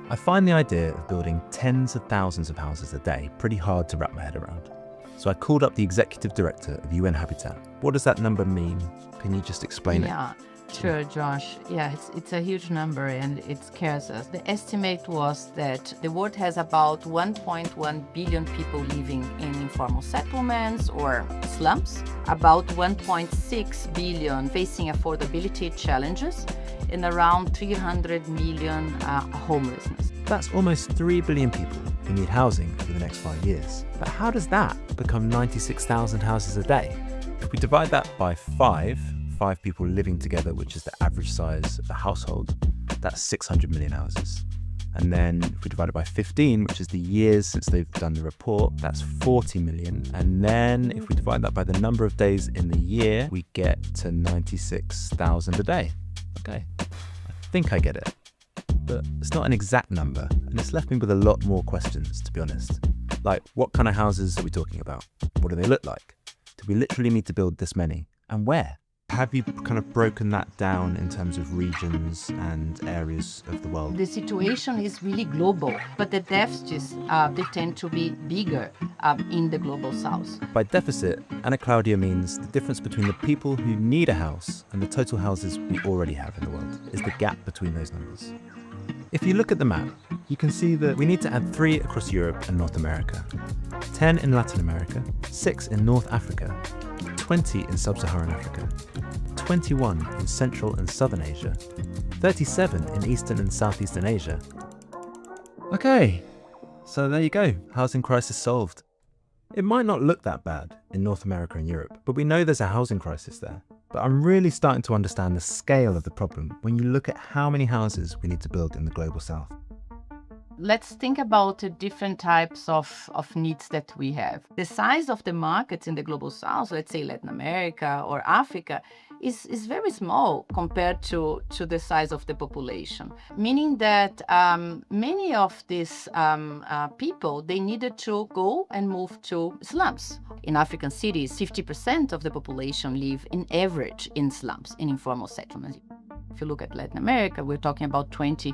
I find the idea of building tens of thousands of houses a day pretty hard to wrap my head around. So I called up the executive director of UN Habitat. What does that number mean? Can you just explain it? Yeah, sure, Josh. Yeah, it's a huge number and it scares us. The estimate was that the world has about 1.1 billion people living in informal settlements or slums, about 1.6 billion facing affordability challenges, and around 300 million homelessness. That's almost 3 billion people who need housing over the next 5 years. But how does that become 96,000 houses a day? If we divide that by five people living together, which is the average size of the household, that's 600 million houses. And then if we divide it by 15, which is the years since they've done the report, that's 40 million. And then if we divide that by the number of days in the year, we get to 96,000 a day. Okay, I think I get it. But it's not an exact number, and it's left me with a lot more questions, to be honest. Like, what kind of houses are we talking about? What do they look like? Do we literally need to build this many? And where? Have you kind of broken that down in terms of regions and areas of the world? The situation is really global, but the deficits they tend to be bigger in the global south. By deficit, Anacláudia means the difference between the people who need a house and the total houses we already have in the world is the gap between those numbers. If you look at the map, you can see that we need to add 3 across Europe and North America, 10 in Latin America, 6 in North Africa, 20 in Sub-Saharan Africa, 21 in Central and Southern Asia, 37 in Eastern and Southeastern Asia. Okay, so there you go, housing crisis solved. It might not look that bad in North America and Europe, but we know there's a housing crisis there. But I'm really starting to understand the scale of the problem when you look at how many houses we need to build in the global south. Let's think about the different types of needs that we have. The size of the markets in the global south, let's say Latin America or Africa, is very small compared to the size of the population, meaning that many of these people, they needed to go and move to slums. In African cities, 50% of the population live in average in slums, in informal settlements. If you look at Latin America, we're talking about 20%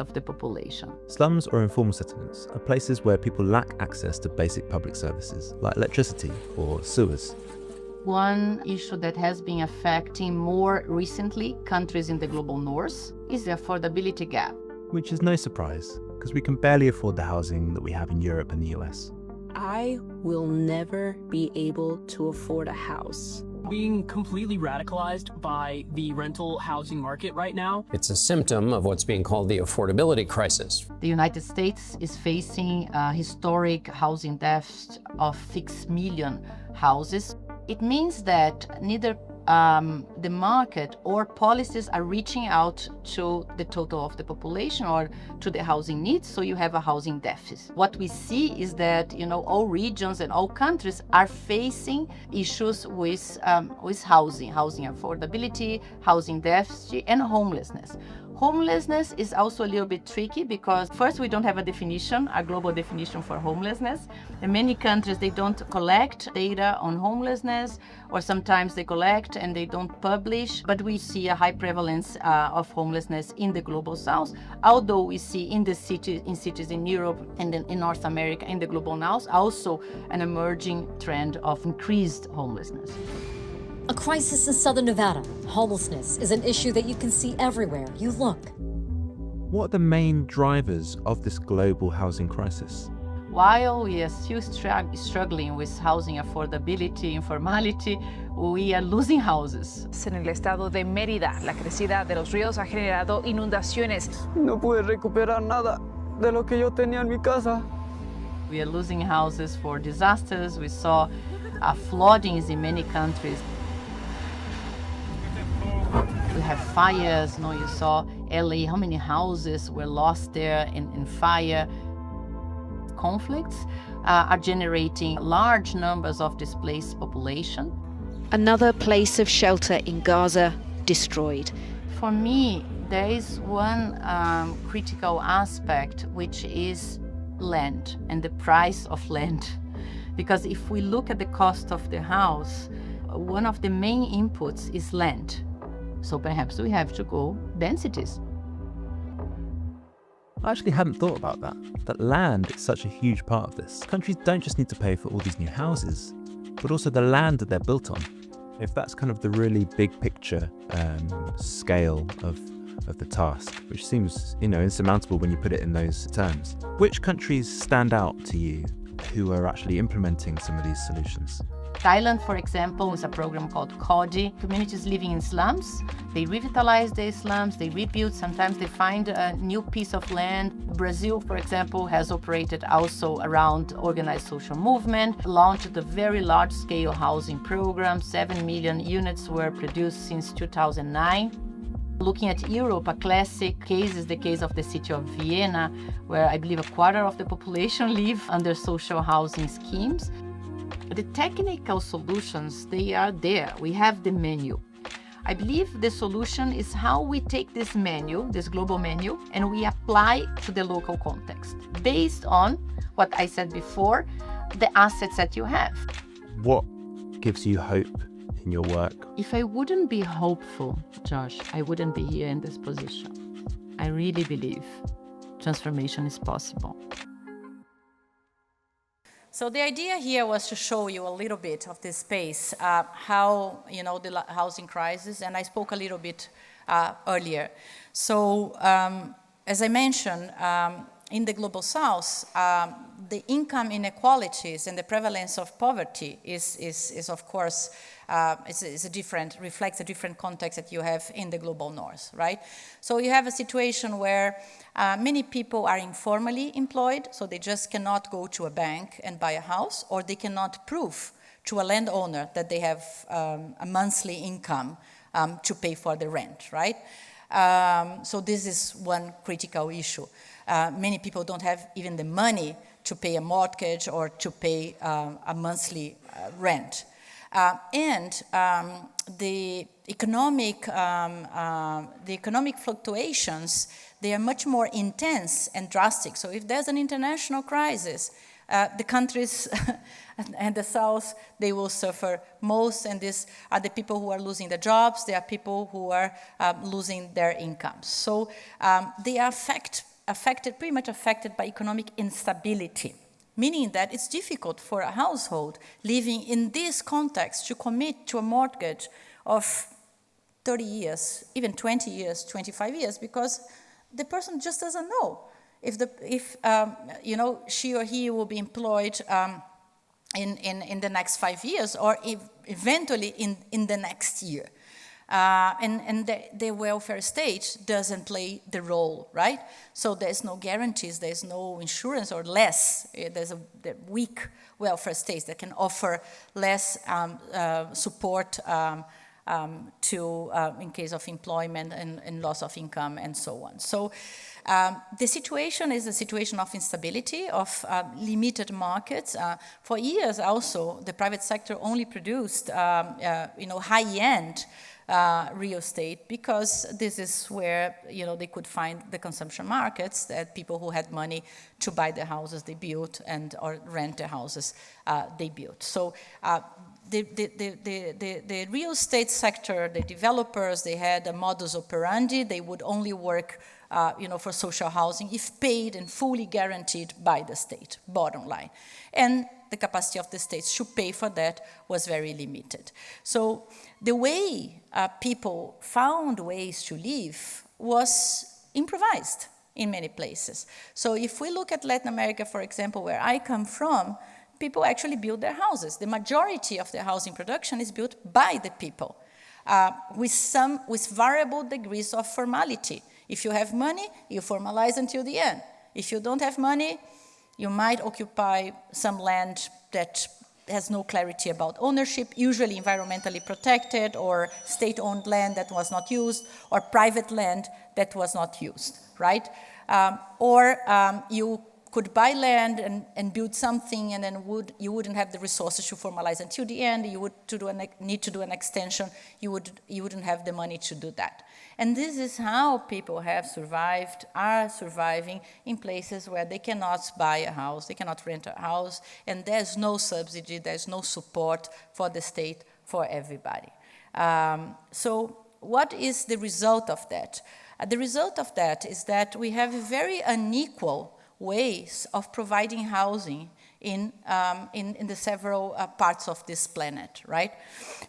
of the population. Slums or informal settlements are places where people lack access to basic public services like electricity or sewers. One issue that has been affecting more recently countries in the global north is the affordability gap. Which is no surprise, because we can barely afford the housing that we have in Europe and the US. I will never be able to afford a house. Being completely radicalized by the rental housing market right now. It's a symptom of what's being called the affordability crisis. The United States is facing a historic housing deficit of 6 million houses. It means that neither the market or policies are reaching out to the total of the population or to the housing needs, so you have a housing deficit. What we see is that, all regions and all countries are facing issues with housing affordability, housing deficit, and homelessness. Homelessness is also a little bit tricky because first we don't have a global definition for homelessness. In many countries they don't collect data on homelessness, or sometimes they collect and they don't publish, but we see a high prevalence of homelessness in the global south, although we see in cities in Europe and in North America, in the global north, also an emerging trend of increased homelessness. A crisis in southern Nevada. Homelessness is an issue that you can see everywhere you look. What are the main drivers of this global housing crisis? While we are still struggling with housing affordability, informality, we are losing houses. En el estado de Mérida, la crecida de los ríos ha generado inundaciones. No pude recuperar nada de lo que yo tenía en mi casa. We are losing houses for disasters. We saw floodings in many countries. We have fires. You saw LA, how many houses were lost there in fire. Conflicts are generating large numbers of displaced population. Another place of shelter in Gaza destroyed. For me, there is one critical aspect, which is land and the price of land. Because if we look at the cost of the house, one of the main inputs is land. So perhaps we have to go densities. I actually hadn't thought about that land is such a huge part of this. Countries don't just need to pay for all these new houses, but also the land that they're built on. If that's kind of the really big picture scale of the task, which seems, insurmountable when you put it in those terms. Which countries stand out to you who are actually implementing some of these solutions? Thailand, for example, is a program called CODI. Communities living in slums, they revitalize their slums, they rebuild, sometimes they find a new piece of land. Brazil, for example, has operated also around organized social movement, launched a very large-scale housing program. 7 million units were produced since 2009. Looking at Europe, a classic case is the case of the city of Vienna, where I believe a quarter of the population live under social housing schemes. The technical solutions, they are there. We have the menu. I believe the solution is how we take this menu, this global menu, and we apply to the local context based on what I said before, the assets that you have. What gives you hope in your work? If I wouldn't be hopeful, Josh, I wouldn't be here in this position. I really believe transformation is possible. So the idea here was to show you a little bit of this space, how, the housing crisis, and I spoke a little bit earlier. So as I mentioned, in the Global South, the income inequalities and the prevalence of poverty is of course, reflects a different context that you have in the Global North, right? So you have a situation where many people are informally employed, so they just cannot go to a bank and buy a house, or they cannot prove to a landowner that they have a monthly income to pay for the rent, right? So this is one critical issue. Many people don't have even the money to pay a mortgage or to pay a monthly rent. The economic fluctuations, they are much more intense and drastic. So if there's an international crisis, the countries and the South, they will suffer most, and these are the people who are losing their jobs, they are people who are losing their incomes. So they are pretty much affected by economic instability, meaning that it's difficult for a household living in this context to commit to a mortgage of 30 years, even 20 years, 25 years, because the person just doesn't know if she or he will be employed in the next 5 years, or eventually in the next year. And the welfare state doesn't play the role, right? So there's no guarantees, there's no insurance, or less. There's the weak welfare states that can offer less support in case of employment and loss of income and so on. So the situation is a situation of instability, of limited markets. For years also, the private sector only produced high-end real estate, because this is where they could find the consumption markets, that people who had money to buy the houses they built or rent the houses they built. So the real estate sector, the developers, they had a modus operandi. They would only work for social housing if paid and fully guaranteed by the state, bottom line. And the capacity of the states to pay for that was very limited. So the way people found ways to live was improvised in many places. So if we look at Latin America, for example, where I come from, people actually build their houses. The majority of the housing production is built by the people, with variable degrees of formality. If you have money, you formalize until the end. If you don't have money, you might occupy some land that has no clarity about ownership, usually environmentally protected, or state-owned land that was not used, or private land that was not used, right? Or you could buy land and build something, and then you wouldn't have the resources to formalize until the end. You would need to do an extension. You wouldn't have the money to do that. And this is how people are surviving in places where they cannot buy a house, they cannot rent a house, and there's no subsidy, there's no support for the state for everybody. So what is the result of that? The result of that is that we have very unequal ways of providing housing in the several parts of this planet, right?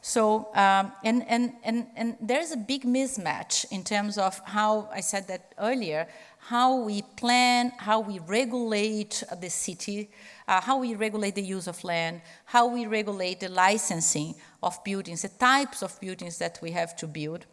So, and there's a big mismatch in terms of how, I said that earlier, how we plan, how we regulate the city, how we regulate the use of land, how we regulate the licensing of buildings, the types of buildings that we have to build,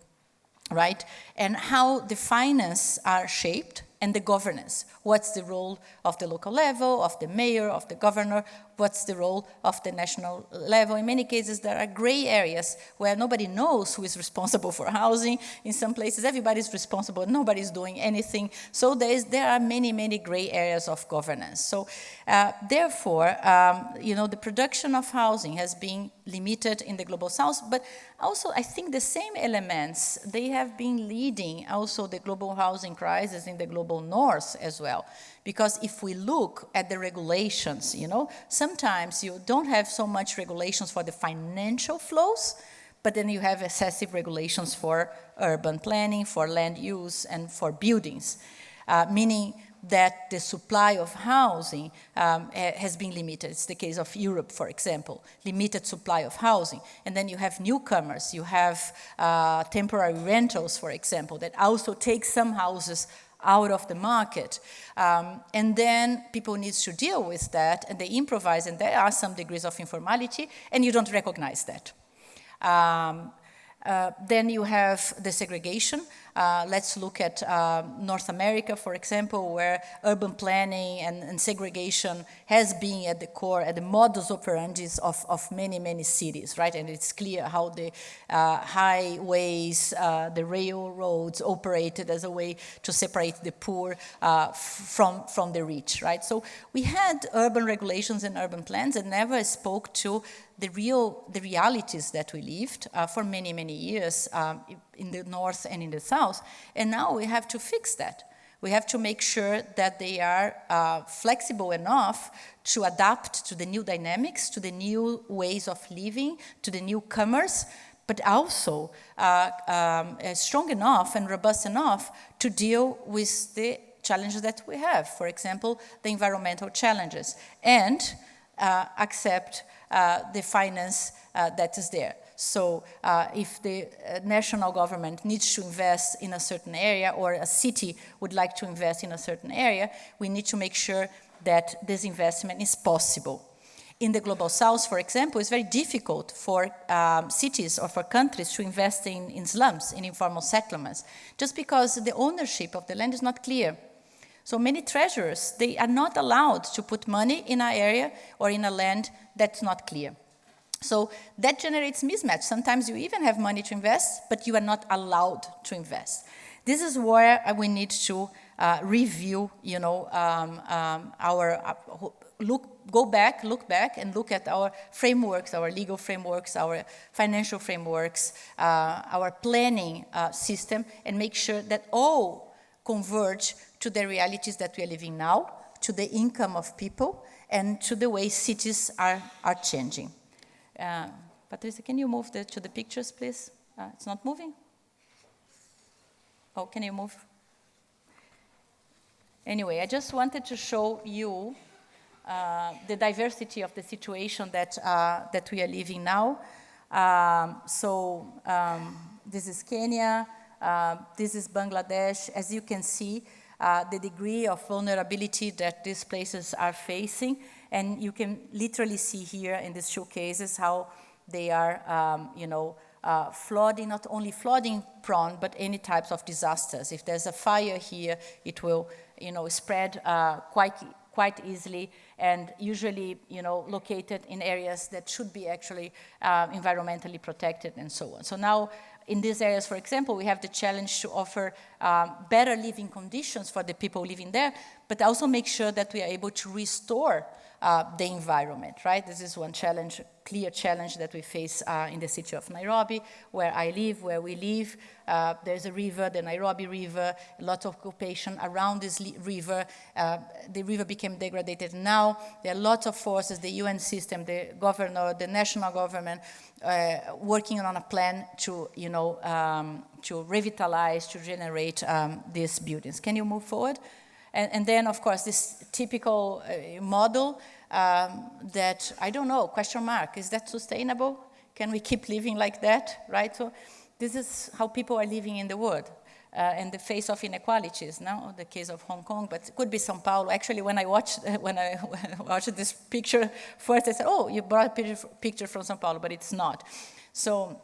right? And how the finance are shaped, and the governance. What's the role of the local level, of the mayor, of the governor? What's the role of the national level? In many cases, there are gray areas where nobody knows who is responsible for housing. In some places, everybody's responsible, nobody's doing anything. So there are many, many gray areas of governance. So therefore, the production of housing has been limited in the Global South, but also I think the same elements, they have been leading also the global housing crisis in the Global North as well. Because if we look at the regulations, sometimes you don't have so much regulations for the financial flows, but then you have excessive regulations for urban planning, for land use, and for buildings, meaning that the supply of housing has been limited. It's the case of Europe, for example, limited supply of housing. And then you have newcomers, you have temporary rentals, for example, that also take some houses out of the market. And then people need to deal with that, and they improvise, and there are some degrees of informality, and you don't recognize that. Then you have the segregation. Let's look at North America, for example, where urban planning and segregation has been at the core, at the modus operandi of many, many cities, right? And it's clear how the highways, the railroads operated as a way to separate the poor from the rich, right? So we had urban regulations and urban plans that never spoke to the realities that we lived for many, many years in the north and in the south. And now we have to fix that. We have to make sure that they are flexible enough to adapt to the new dynamics, to the new ways of living, to the newcomers, but also strong enough and robust enough to deal with the challenges that we have. For example, the environmental challenges, and accept the finance that is there. So if the national government needs to invest in a certain area, or a city would like to invest in a certain area, we need to make sure that this investment is possible. In the Global South, for example, it's very difficult for cities or for countries to invest in slums, in informal settlements, just because the ownership of the land is not clear. So many treasurers, they are not allowed to put money in an area or in a land that's not clear. So that generates mismatch. Sometimes you even have money to invest, but you are not allowed to invest. This is where we need to review, look back and look at our frameworks, our legal frameworks, our financial frameworks, our planning system, and make sure that all converge to the realities that we are living now, to the income of people, and to the way cities are changing. Patricia, can you move to the pictures, please? It's not moving? Oh, can you move? Anyway, I just wanted to show you the diversity of the situation that we are living now. This is Kenya, this is Bangladesh. As you can see, the degree of vulnerability that these places are facing, and you can literally see here in these showcases how they are, flooding, not only flooding prone, but any types of disasters. If there's a fire here, it will, spread quite easily, and usually, located in areas that should be actually environmentally protected and so on. So now, in these areas, for example, we have the challenge to offer better living conditions for the people living there, but also make sure that we are able to restore the environment, right? This is one challenge, clear challenge that we face in the city of Nairobi, where I live, where we live. There's a river, the Nairobi River, a lot of occupation around this river. The river became degraded now. There are lots of forces, the UN system, the governor, the national government, working on a plan to, to revitalize, to generate these buildings. Can you move forward? And then, of course, this typical model that, I don't know, question mark, is that sustainable? Can we keep living like that, right? So this is how people are living in the world, in the face of inequalities, now the case of Hong Kong, but it could be Sao Paulo. Actually, when I watched this picture first, I said, oh, you brought a picture from Sao Paulo, but it's not. So,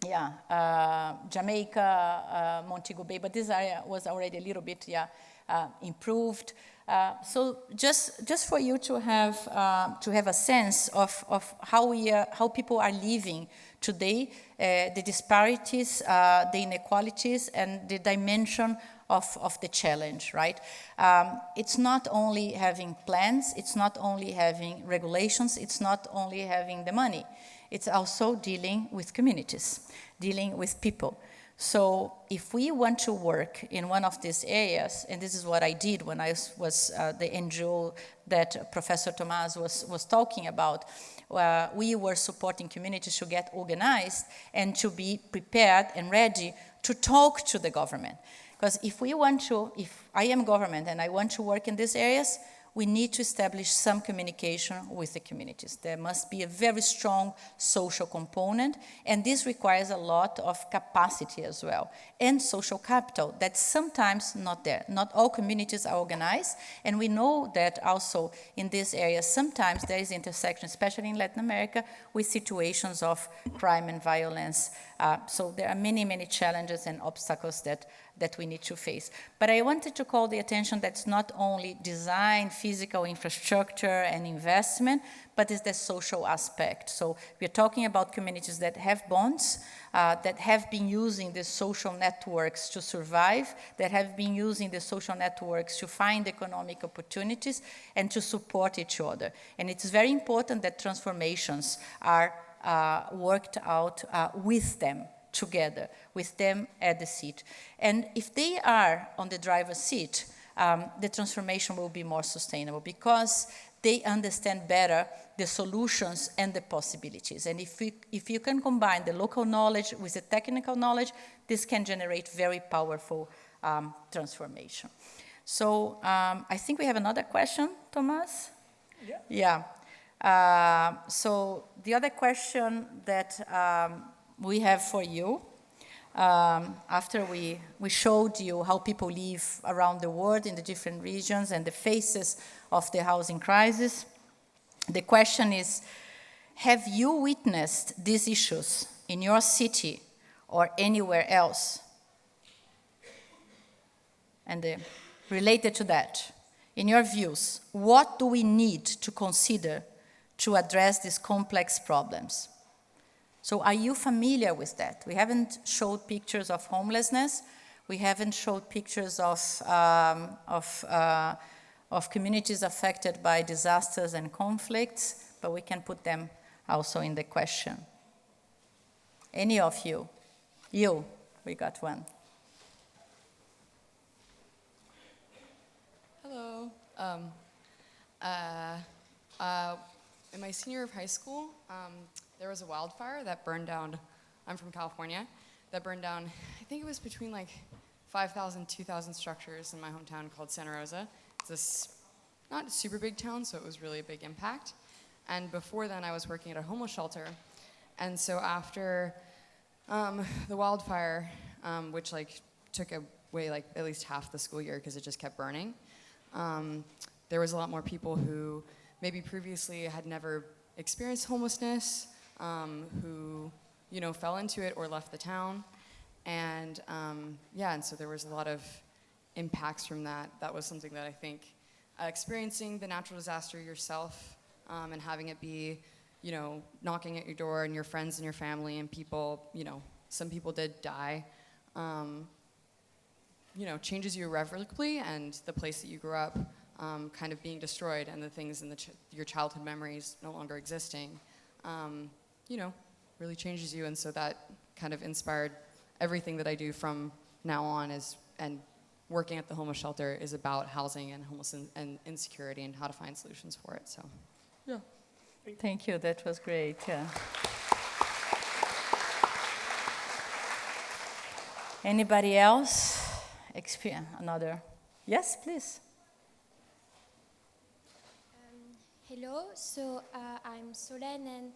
yeah, Jamaica, Montego Bay, but this area was already a little bit, improved. So just for you to have a sense of how people are living today, the disparities, the inequalities, and the dimension of the challenge, right? It's not only having plans, it's not only having regulations, it's not only having the money. It's also dealing with communities, dealing with people. So if we want to work in one of these areas, and this is what I did when I was the NGO that Professor Tomás was talking about, we were supporting communities to get organized and to be prepared and ready to talk to the government. Because if I am government and I want to work in these areas, we need to establish some communication with the communities. There must be a very strong social component, and this requires a lot of capacity as well, and social capital that's sometimes not there. Not all communities are organized, and we know that also in this area, sometimes there is intersection, especially in Latin America, with situations of crime and violence. So there are many, many challenges and obstacles that we need to face. But I wanted to call the attention that's not only design, physical infrastructure and investment, but it's the social aspect. So we're talking about communities that have bonds, that have been using the social networks to survive, that have been using the social networks to find economic opportunities and to support each other. And it's very important that transformations are worked out with them, together, with them at the seat. And if they are on the driver's seat, the transformation will be more sustainable because they understand better the solutions and the possibilities. And if you can combine the local knowledge with the technical knowledge, this can generate very powerful transformation. So I think we have another question, Thomas? Yeah. So the other question that we have for you, after we showed you how people live around the world in the different regions and the faces of the housing crisis, the question is, have you witnessed these issues in your city or anywhere else? And related to that, in your views, what do we need to consider to address these complex problems? So are you familiar with that? We haven't showed pictures of homelessness. We haven't showed pictures of communities affected by disasters and conflicts, but we can put them also in the question. Any of you? You, we got one. Hello. In my senior year of high school, there was a wildfire that burned down, I'm from California, that burned down, I think it was between like 5,000, 2,000 structures in my hometown called Santa Rosa. It's this not a super big town, so it was really a big impact. And before then, I was working at a homeless shelter. And so after the wildfire, which like took away like at least half the school year because it just kept burning, there was a lot more people who maybe previously had never experienced homelessness, who, you know, fell into it or left the town. And yeah, and so there was a lot of impacts from that. That was something that I think experiencing the natural disaster yourself and having it be, you know, knocking at your door and your friends and your family and people, you know, some people did die, you know, changes you irrevocably, and the place that you grew up kind of being destroyed and the things in your childhood memories no longer existing, you know, really changes you. And so that kind of inspired everything that I do from now on and working at the homeless shelter is about housing and homelessness and insecurity and how to find solutions for it. So, yeah. Thank you. That was great. Yeah. Anybody else experience another? Yes, please. Hello. So I'm Solène and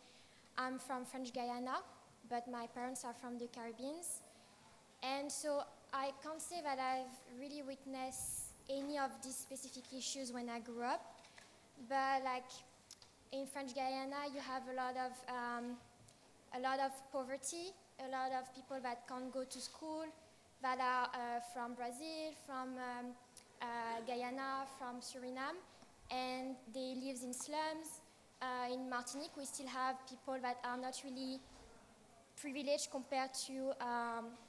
I'm from French Guiana, but my parents are from the Caribbean. And so I can't say that I've really witnessed any of these specific issues when I grew up, but like in French Guiana, you have a lot of poverty, a lot of people that can't go to school, that are from Brazil, from Guyana, from Suriname, and they live in slums. In Martinique, we still have people that are not really privileged compared to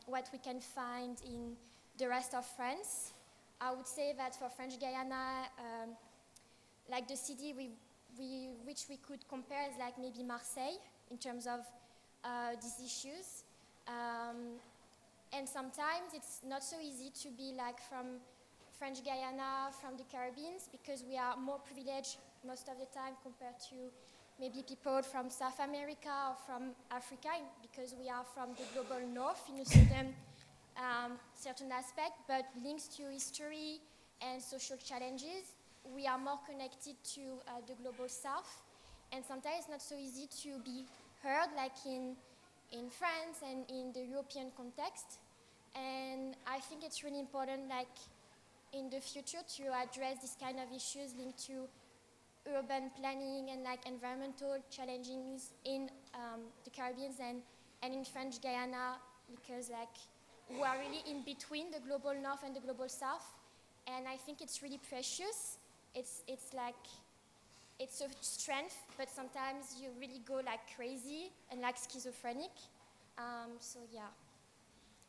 what we can find in the rest of France. I would say that for French Guiana, like the city which we could compare is like maybe Marseille in terms of these issues. And sometimes it's not so easy to be like from French Guiana, from the Caribbean, because we are more privileged most of the time compared to maybe people from South America or from Africa, because we are from the global north in a certain aspect, but links to history and social challenges, we are more connected to the global south, and sometimes it's not so easy to be heard like in France and in the European context. And I think it's really important, like in the future, to address this kind of issues linked to urban planning and like environmental challenges in the Caribbean and in French Guyana, because like we are really in between the global north and the global south, and I think it's really precious. It's like, it's a strength, but sometimes you really go like crazy and like schizophrenic. So yeah.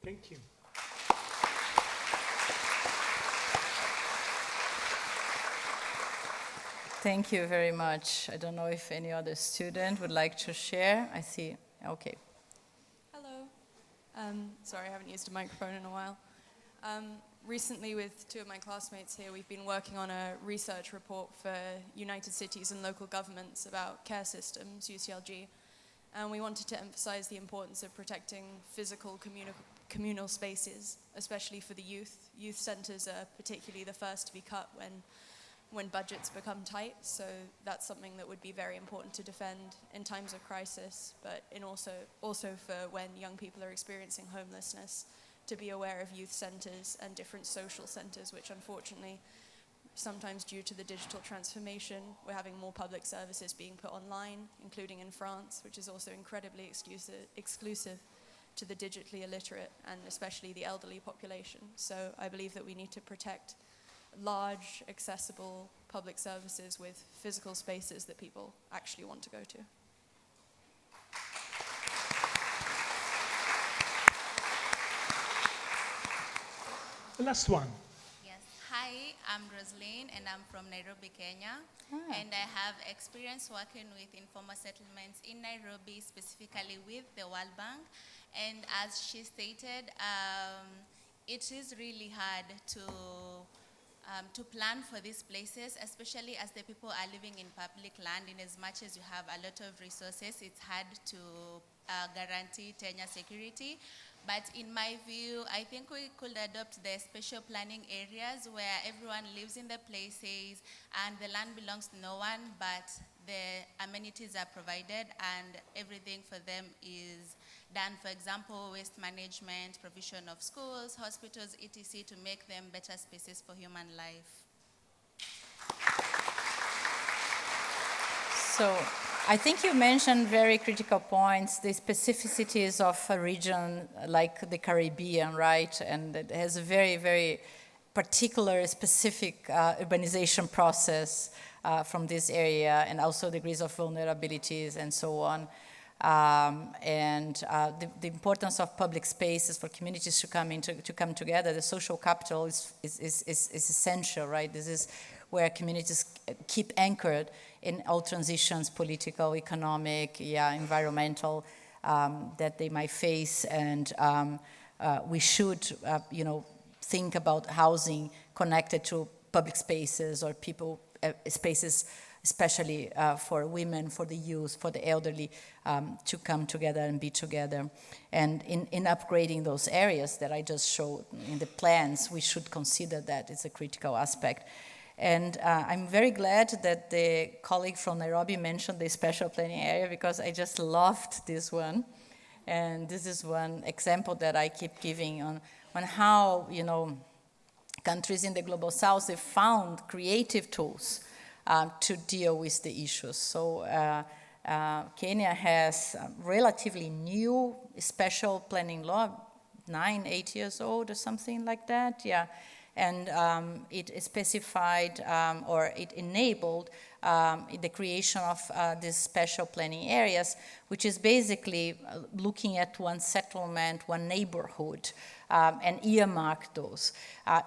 Thank you. Thank you very much. I don't know if any other student would like to share. I see. Okay. Hello. Sorry, I haven't used a microphone in a while. Recently, with two of my classmates here, we've been working on a research report for United Cities and Local Governments about care systems, UCLG, and we wanted to emphasize the importance of protecting physical communal spaces, especially for the youth. Youth centers are particularly the first to be cut when budgets become tight, so that's something that would be very important to defend in times of crisis, but also for when young people are experiencing homelessness, to be aware of youth centers and different social centers, which unfortunately, sometimes due to the digital transformation, we're having more public services being put online, including in France, which is also incredibly exclusive to the digitally illiterate and especially the elderly population. So I believe that we need to protect large, accessible public services with physical spaces that people actually want to go to. The last one. Yes. Hi, I'm Rosaline, and I'm from Nairobi, Kenya. And I have experience working with informal settlements in Nairobi, specifically with the World Bank. And as she stated, it is really hard to plan for these places, especially as the people are living in public land. In as much as you have a lot of resources, it's hard to guarantee tenure security. But in my view, I think we could adopt the special planning areas where everyone lives in the places and the land belongs to no one, but the amenities are provided and everything for them is done. For example, waste management, provision of schools, hospitals, etc., to make them better spaces for human life. So I think you mentioned very critical points, the specificities of a region like the Caribbean, right? And it has a very, very particular, specific urbanization process from this area, and also degrees of vulnerabilities and so on. The importance of public spaces for communities to come together. The social capital is essential, right? This is where communities keep anchored in all transitions, political, economic, environmental, that they might face. And we should, think about housing connected to public spaces or people spaces, especially for women, for the youth, for the elderly, to come together and be together. And in upgrading those areas that I just showed in the plans, we should consider that it's a critical aspect. And I'm very glad that the colleague from Nairobi mentioned the special planning area, because I just loved this one. And this is one example that I keep giving on how, countries in the Global South, they found creative tools to deal with the issues. So Kenya has a relatively new special planning law, 8 years old or something like that, And it specified or it enabled the creation of these special planning areas, which is basically looking at one settlement, one neighborhood, and earmark those.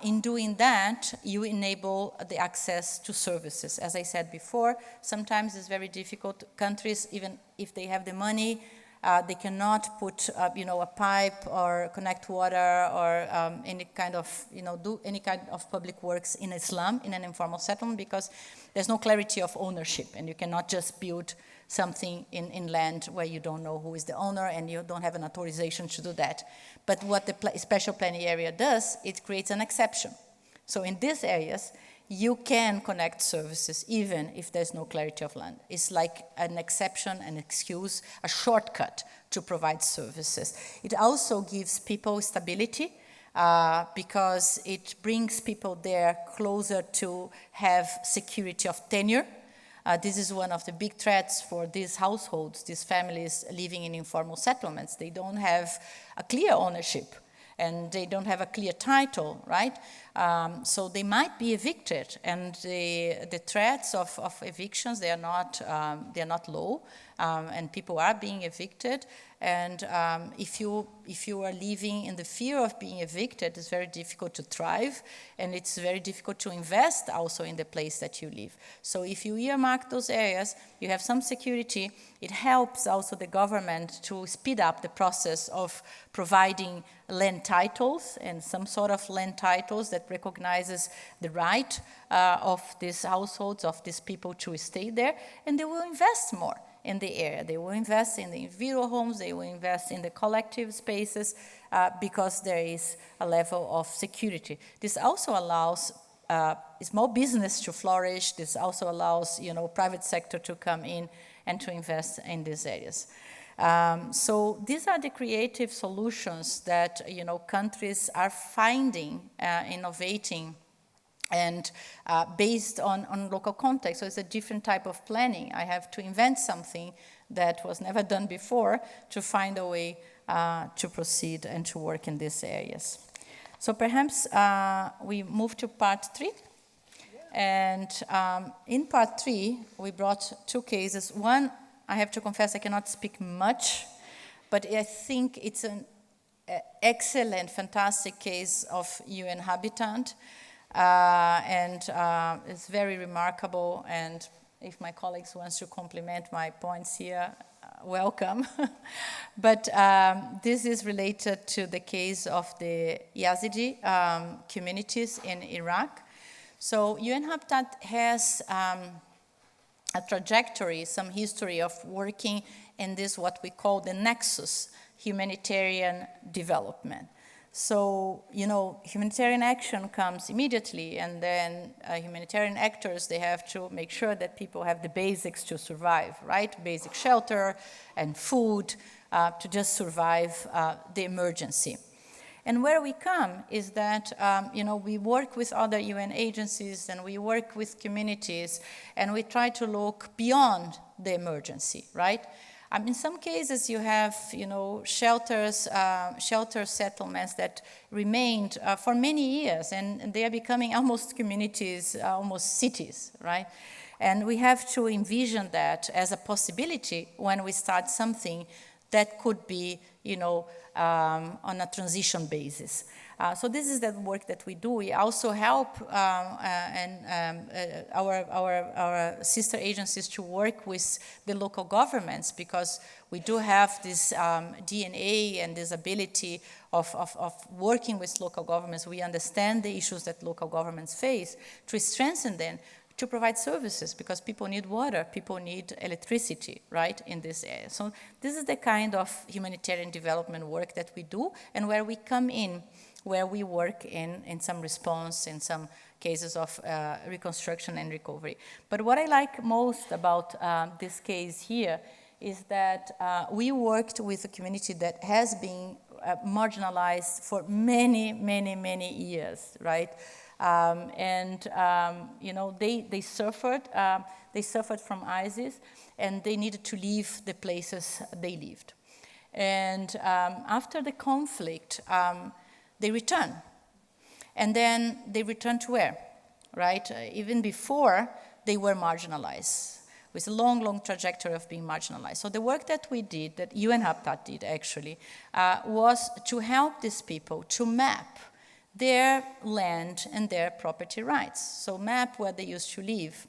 In doing that, you enable the access to services. As I said before, sometimes it's very difficult. Countries, even if they have the money, they cannot put, a pipe or connect water or any kind of, do any kind of public works in a slum, in an informal settlement, because there's no clarity of ownership, and you cannot just build something in land where you don't know who is the owner and you don't have an authorization to do that. But what the special planning area does, it creates an exception. So in these areas, you can connect services even if there's no clarity of land. It's like an exception, an excuse, a shortcut to provide services. It also gives people stability because it brings people there closer to have security of tenure. This is one of the big threats for these households, these families living in informal settlements. They don't have a clear ownership and they don't have a clear title, right? So they might be evicted, and the threats of evictions, they are not low, and people are being evicted. And if you are living in the fear of being evicted, it's very difficult to thrive, and it's very difficult to invest also in the place that you live. So if you earmark those areas, you have some security. It helps also the government to speed up the process of providing land titles, and some sort of land titles that recognizes the right of these households, of these people to stay there, and they will invest more in the area. They will invest in the individual homes, they will invest in the collective spaces because there is a level of security. This also allows small business to flourish. This also allows, private sector to come in and to invest in these areas. So these are the creative solutions that, countries are finding, innovating, and based on local context. So it's a different type of planning. I have to invent something that was never done before to find a way to proceed and to work in these areas. So perhaps we move to part 3. And in part 3, we brought 2 cases. One, I have to confess, I cannot speak much, but I think it's an excellent, fantastic case of UN Habitat. And it's very remarkable, and if my colleagues want to complement my points here, welcome. But this is related to the case of the Yazidi communities in Iraq. So UN Habitat has a trajectory, some history of working in this, what we call the nexus, humanitarian development. So, humanitarian action comes immediately, and then humanitarian actors, they have to make sure that people have the basics to survive, right? Basic shelter and food to just survive the emergency. And where we come is that, we work with other UN agencies and we work with communities, and we try to look beyond the emergency, right? In some cases, you have, shelter settlements that remained for many years, and they are becoming almost communities, almost cities, right? And we have to envision that as a possibility when we start something that could be, on a transition basis. So this is the work that we do. We also help our sister agencies to work with the local governments, because we do have this DNA and this ability of working with local governments. We understand the issues that local governments face, to strengthen them, to provide services, because people need water, people need electricity, right, in this area. So this is the kind of humanitarian development work that we do, and where we come in, where we work in some response, in some cases of reconstruction and recovery. But what I like most about this case here is that we worked with a community that has been marginalized for many, many, many years, right? They suffered. They suffered from ISIS, and they needed to leave the places they lived. And after the conflict, they return. And then they return to where, right? Even before, they were marginalized, with a long, long trajectory of being marginalized. So the work that we did, that UN Habitat did actually, was to help these people to map their land and their property rights. So map where they used to live,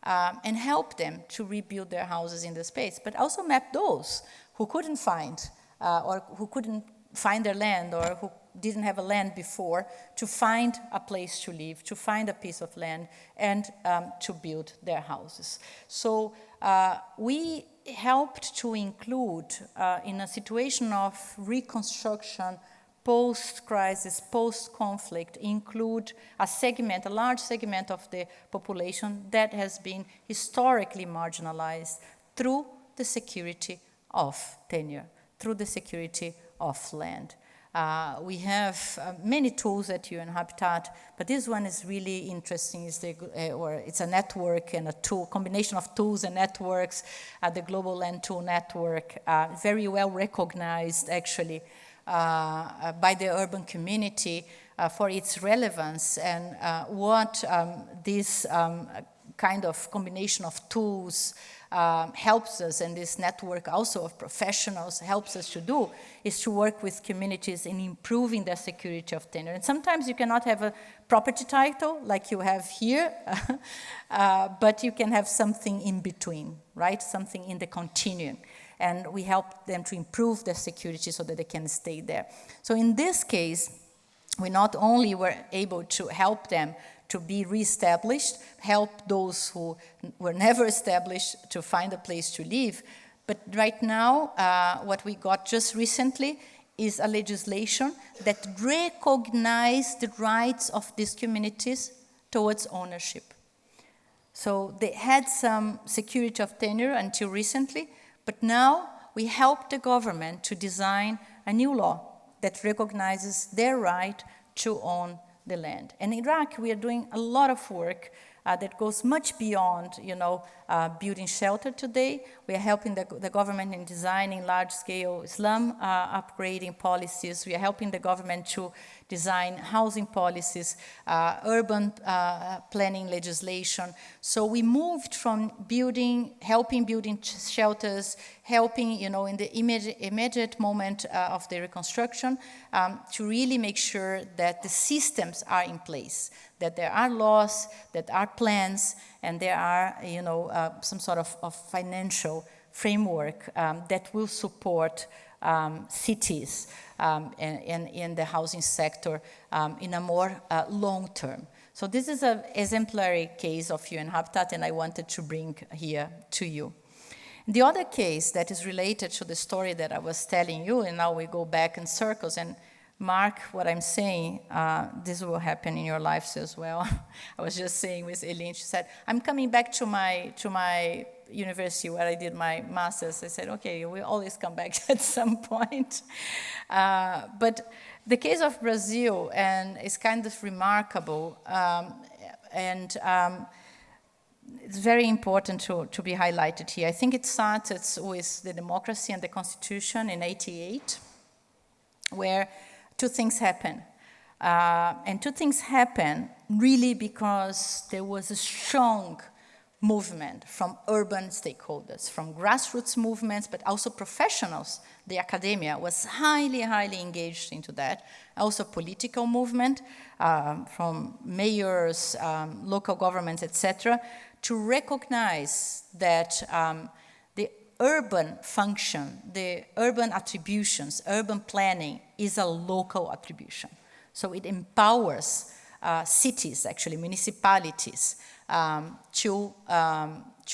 and help them to rebuild their houses in the space, but also map those who couldn't find or who couldn't find their land, or who didn't have a land before, to find a place to live, to find a piece of land, and to build their houses. So we helped to include, in a situation of reconstruction, post-crisis, post-conflict include a large segment of the population that has been historically marginalized through the security of tenure, through the security of land. We have many tools at UN Habitat, but this one is really interesting. It's a network and a tool, combination of tools and networks, the Global Land Tool Network, very well recognized actually by the urban community for its relevance and what this kind of combination of tools helps us, and this network also of professionals helps us to do, is to work with communities in improving their security of tenure. And sometimes you cannot have a property title like you have here, but you can have something in between, right? Something in the continuum. And we help them to improve their security so that they can stay there. So in this case, we not only were able to help them to be reestablished, help those who were never established to find a place to live, but right now, what we got just recently is a legislation that recognizes the rights of these communities towards ownership. So they had some security of tenure until recently, but now we help the government to design a new law that recognizes their right to own the land. And in Iraq, we are doing a lot of work that goes much beyond, building shelter today. We are helping the government in designing large-scale slum upgrading policies. We are helping the government to design housing policies, urban planning legislation. So we moved from helping building shelters, helping, in the immediate moment of the reconstruction, to really make sure that the systems are in place, that there are laws, that are plans, and there are, some sort of financial framework that will support cities and in the housing sector in a more long term. So this is an exemplary case of UN Habitat, and I wanted to bring here to you. The other case that is related to the story that I was telling you, and now we go back in circles, and mark what I'm saying, this will happen in your lives as well. I was just saying with Eileen, she said, I'm coming back to my university where I did my master's. I said, okay, we always come back at some point. But the case of Brazil is kind of remarkable, and it's very important to be highlighted here. I think it started with the democracy and the constitution in '88, where two things happen. And two things happen really because there was a strong movement from urban stakeholders, from grassroots movements, but also professionals. The academia was highly, highly engaged into that. Also political movement from mayors, local governments, etc., to recognize that the urban function, the urban attributions, urban planning is a local attribution. So it empowers cities, actually municipalities, to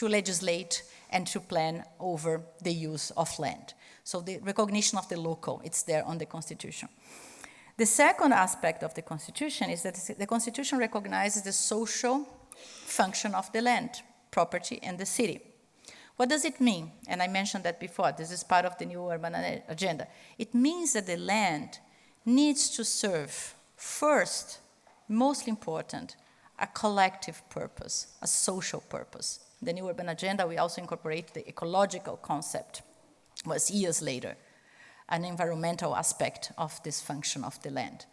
legislate and to plan over the use of land. So the recognition of the local, it's there on the Constitution. The second aspect of the Constitution is that the Constitution recognizes the social function of the land, property, and the city. What does it mean? And I mentioned that before. This is part of the new urban agenda. It means that the land needs to serve first, most important, a collective purpose, a social purpose. The new urban agenda, we also incorporate the ecological concept. It was years later, an environmental aspect of this function of the land.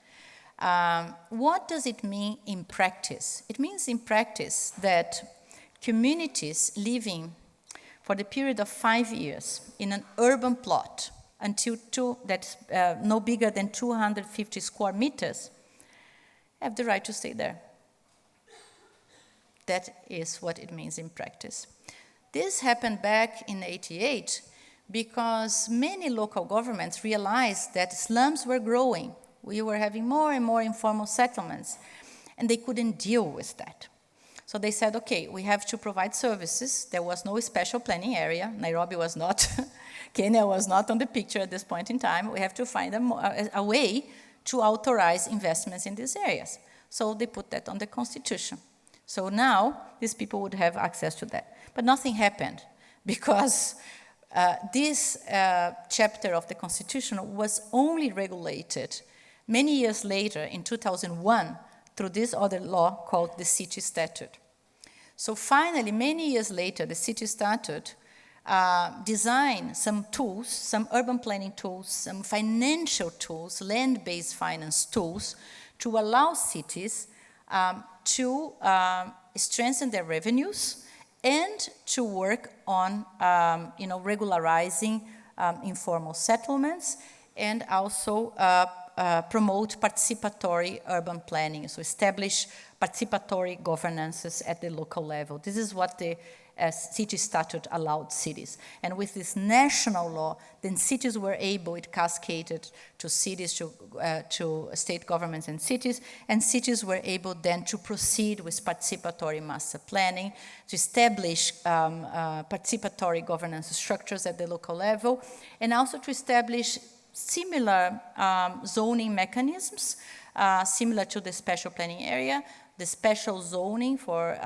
What does it mean in practice? It means in practice that communities living for the period of 5 years in an urban plot until that's no bigger than 250 square meters have the right to stay there. That is what it means in practice. This happened back in '88 because many local governments realized that slums were growing. We were having more and more informal settlements, and they couldn't deal with that. So they said, okay, we have to provide services. There was no special planning area. Nairobi was not, Kenya was not on the picture at this point in time. We have to find a way to authorize investments in these areas. So they put that on the constitution. So now these people would have access to that. But nothing happened because this chapter of the constitution was only regulated many years later, in 2001, through this other law called the City Statute. So finally, many years later, the City Statute designed some tools, some urban planning tools, some financial tools, land-based finance tools, to allow cities to strengthen their revenues and to work on regularizing informal settlements and also promote participatory urban planning, so establish participatory governances at the local level. This is what the city statute allowed cities. And with this national law, then cities were able, it cascaded to cities, to state governments and cities were able then to proceed with participatory master planning, to establish participatory governance structures at the local level, and also to establish similar zoning mechanisms, similar to the special planning area, the special zoning for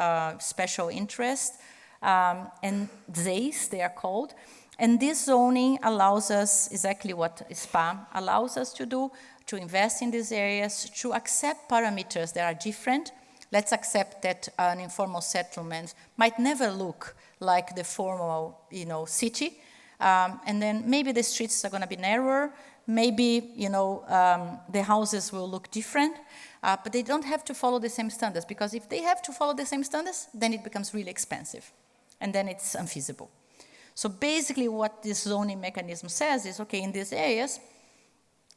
special interest, and ZEIS, they are called. And this zoning allows us, exactly what SPA allows us to do, to invest in these areas, to accept parameters that are different. Let's accept that an informal settlement might never look like the formal, city. And then maybe the streets are going to be narrower. Maybe, the houses will look different. But they don't have to follow the same standards, because if they have to follow the same standards, then it becomes really expensive. And then it's unfeasible. So basically what this zoning mechanism says is, okay, in these areas,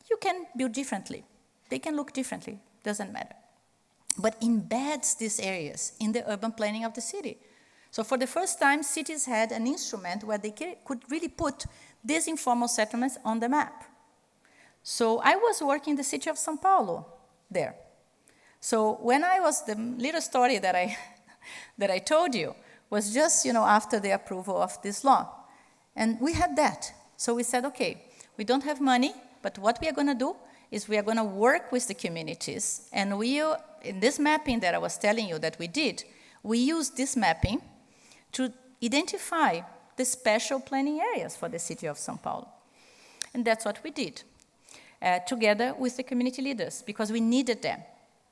you can build differently. They can look differently, doesn't matter. But embeds these areas in the urban planning of the city. So for the first time, cities had an instrument where they could really put these informal settlements on the map. So I was working in the city of São Paulo there. So when I was, the little story that I told you was just, after the approval of this law. And we had that. So we said, okay, we don't have money, but what we are going to do is we are going to work with the communities. And in this mapping that I was telling you that we did, we used this mapping to identify the special planning areas for the city of São Paulo. And that's what we did, together with the community leaders, because we needed them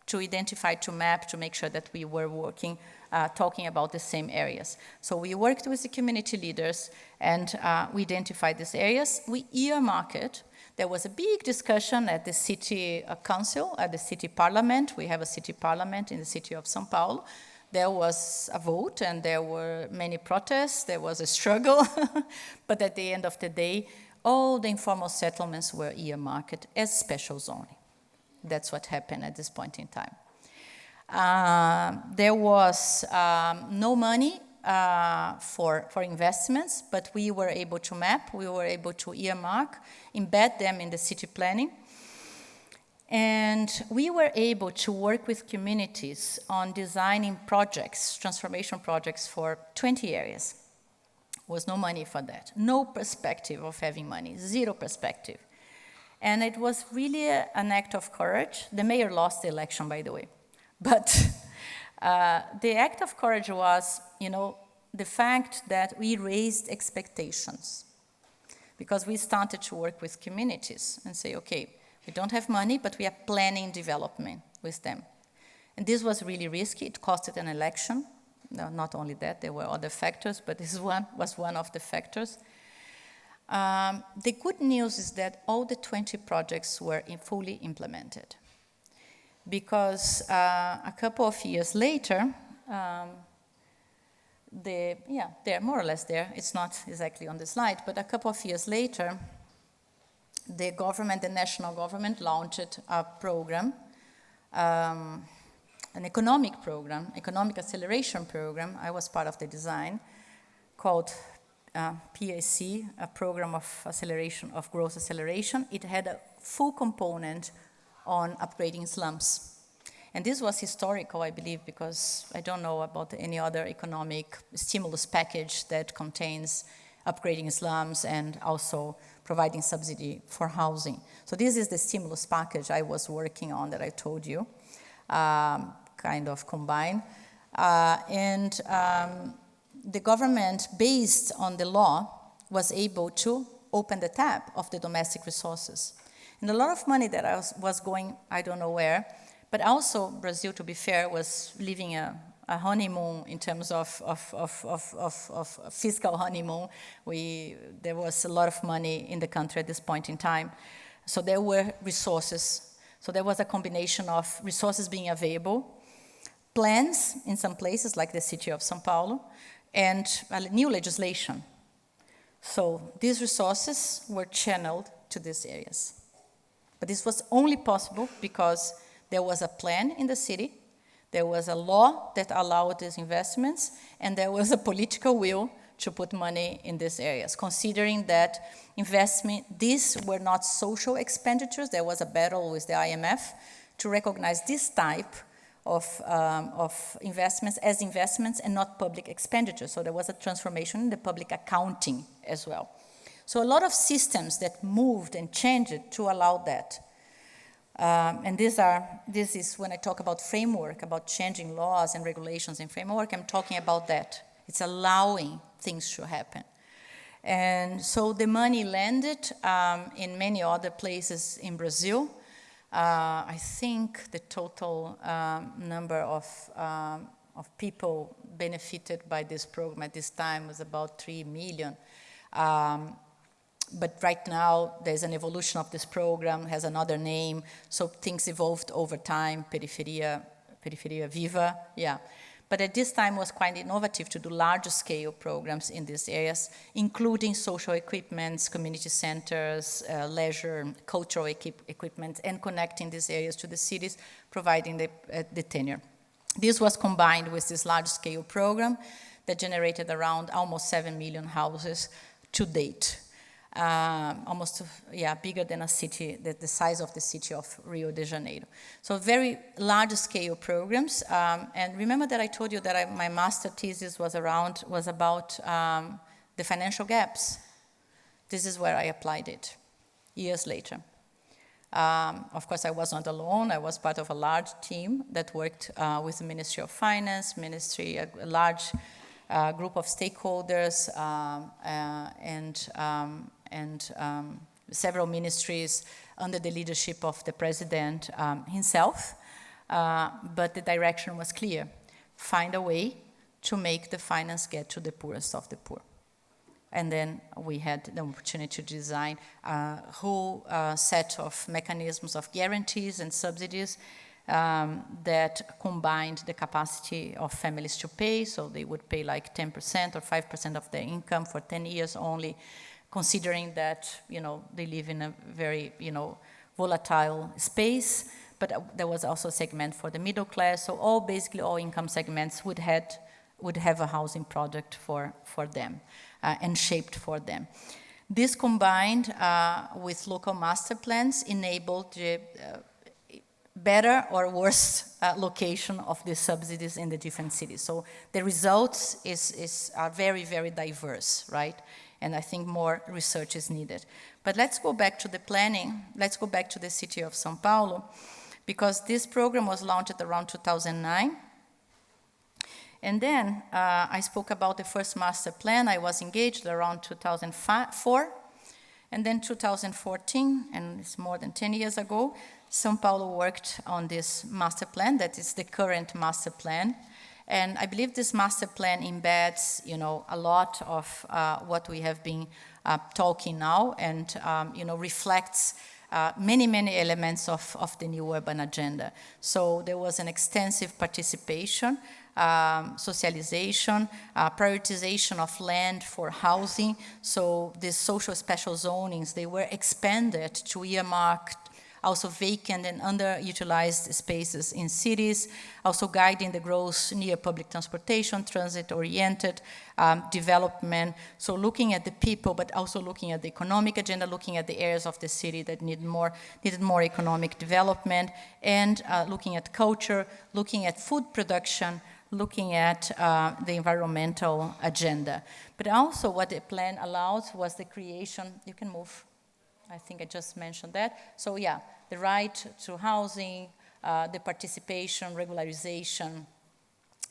to identify, to map, to make sure that we were working, talking about the same areas. So we worked with the community leaders and we identified these areas. We earmarked. There was a big discussion at the city council, at the city parliament. We have a city parliament in the city of São Paulo. There was a vote and there were many protests. There was a struggle. But at the end of the day, all the informal settlements were earmarked as special zoning. That's what happened at this point in time. There was no money for investments, but we were able to map, we were able to earmark, embed them in the city planning. And we were able to work with communities on designing projects, transformation projects for 20 areas. There was no money for that. No perspective of having money, zero perspective. And it was really an act of courage. The mayor lost the election, by the way. But the act of courage was, the fact that we raised expectations. Because we started to work with communities and say, okay, we don't have money, but we are planning development with them. And this was really risky. It costed an election. No, not only that, there were other factors, but this was one of the factors. The good news is that all the 20 projects were fully implemented. Because a couple of years later, they're more or less there. It's not exactly on the slide, but a couple of years later, the national government launched a program, an economic program, economic acceleration program. I was part of the design, called PAC, a program of acceleration, of growth acceleration. It had a full component on upgrading slums. And this was historical, I believe, because I don't know about any other economic stimulus package that contains upgrading slums and also providing subsidy for housing. So this is the stimulus package I was working on that I told you, kind of combined. The government, based on the law, was able to open the tap of the domestic resources. And a lot of money that was going, I don't know where, but also Brazil, to be fair, was living a honeymoon in terms of fiscal honeymoon. There was a lot of money in the country at this point in time. So there were resources. So there was a combination of resources being available, plans in some places like the city of São Paulo, and new legislation. So these resources were channeled to these areas. But this was only possible because there was a plan in the city, there was a law that allowed these investments, and there was a political will to put money in these areas, considering that these were not social expenditures. There was a battle with the IMF to recognize this type of investments as investments and not public expenditure. So there was a transformation in the public accounting as well. So a lot of systems that moved and changed to allow that. And this is when I talk about framework, about changing laws and regulations and framework, I'm talking about that. It's allowing things to happen. And so the money landed in many other places in Brazil. I think the total number of people benefited by this program at this time was about 3 million. But right now, there's an evolution of this program, has another name, so things evolved over time, Periferia Viva, yeah. But at this time, it was quite innovative to do larger-scale programs in these areas, including social equipments, community centers, leisure, cultural equipment, and connecting these areas to the cities, providing the tenure. This was combined with this large-scale program that generated around almost 7 million houses to date. Bigger than a city, the size of the city of Rio de Janeiro. So very large-scale programs. And remember that I told you that my master thesis was about the financial gaps. This is where I applied it years later. Of course, I was not alone. I was part of a large team that worked with the Ministry of Finance, a large group of stakeholders, and several ministries under the leadership of the president himself. But the direction was clear. Find a way to make the finance get to the poorest of the poor. And then we had the opportunity to design a whole set of mechanisms of guarantees and subsidies that combined the capacity of families to pay, so they would pay like 10% or 5% of their income for 10 years only, considering that, they live in a very, volatile space, but there was also a segment for the middle class, so basically all income segments would have a housing product for them and shaped for them. This combined with local master plans enabled the better or worse location of the subsidies in the different cities. So the results are very, very diverse, right? And I think more research is needed. But let's go back to the planning. Let's go back to the city of São Paulo, because this program was launched around 2009. And then I spoke about the first master plan. I was engaged around 2004. And then 2014, and it's more than 10 years ago, São Paulo worked on this master plan. That is the current master plan. And I believe this master plan embeds, a lot of what we have been talking now, and reflects many, many elements of the new urban agenda. So there was an extensive participation, socialization, prioritization of land for housing. So these social special zonings, they were expanded to earmark also vacant and underutilized spaces in cities, also guiding the growth near public transportation, transit-oriented development. So looking at the people, but also looking at the economic agenda, looking at the areas of the city that needed more economic development, and looking at culture, looking at food production, looking at the environmental agenda. But also what the plan allowed was the creation, you can move, I think I just mentioned that. So yeah, the right to housing, the participation, regularization,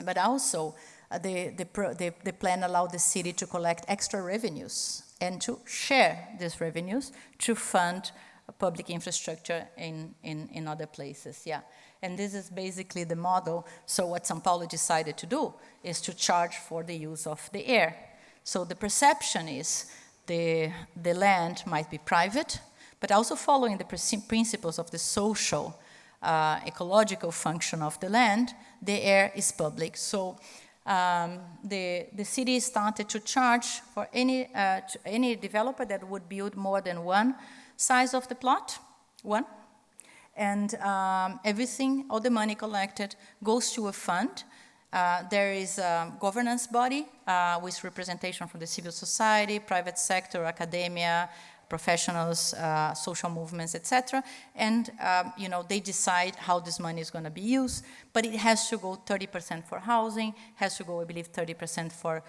but also the plan allowed the city to collect extra revenues and to share these revenues to fund public infrastructure in other places, yeah. And this is basically the model. So what São Paulo decided to do is to charge for the use of the air. So the perception is the land might be private, but also following the principles of the social, ecological function of the land, the air is public. So the city started to charge for any developer that would build more than one size of the plot, one. And everything, all the money collected goes to a fund. There is a governance body with representation from the civil society, private sector, academia, professionals, social movements, etc. And they decide how this money is going to be used, but it has to go 30% for housing, has to go, I believe, 30% for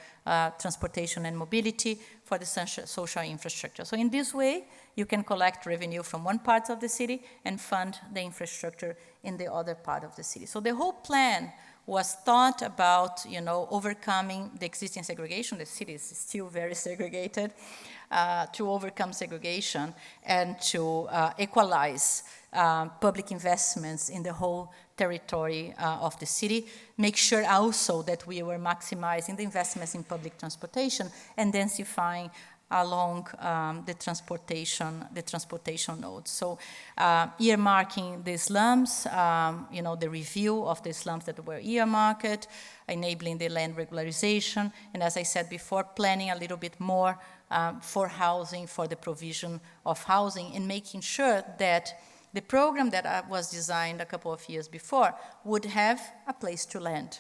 transportation and mobility, for the social infrastructure. So in this way, you can collect revenue from one part of the city and fund the infrastructure in the other part of the city. So the whole plan was thought about, overcoming the existing segregation. The city is still very segregated. To overcome segregation and to equalize public investments in the whole territory of the city. Make sure also that we were maximizing the investments in public transportation and densifying along the transportation nodes. So earmarking the slums, the review of the slums that were earmarked, enabling the land regularization, and as I said before, planning a little bit more for housing, for the provision of housing, and making sure that the program that was designed a couple of years before would have a place to land.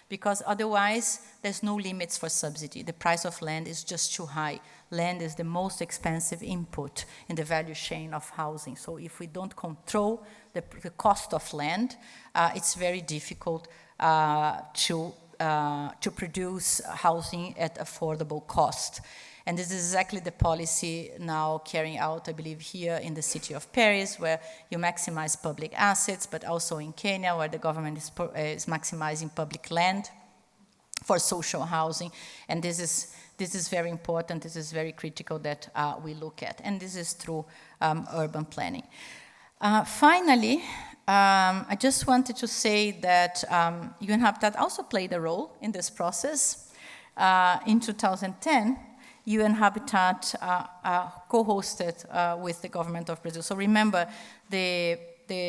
Because otherwise, there's no limits for subsidy. The price of land is just too high. Land is the most expensive input in the value chain of housing. So if we don't control the cost of land, it's very difficult to produce housing at affordable cost. And this is exactly the policy now carrying out, I believe, here in the city of Paris, where you maximize public assets, but also in Kenya, where the government is maximizing public land for social housing. And this is very important. This is very critical that we look at. And this is through urban planning. Finally, I just wanted to say that UN Habitat also played a role in this process. In 2010, UN Habitat co-hosted with the government of Brazil. So remember, the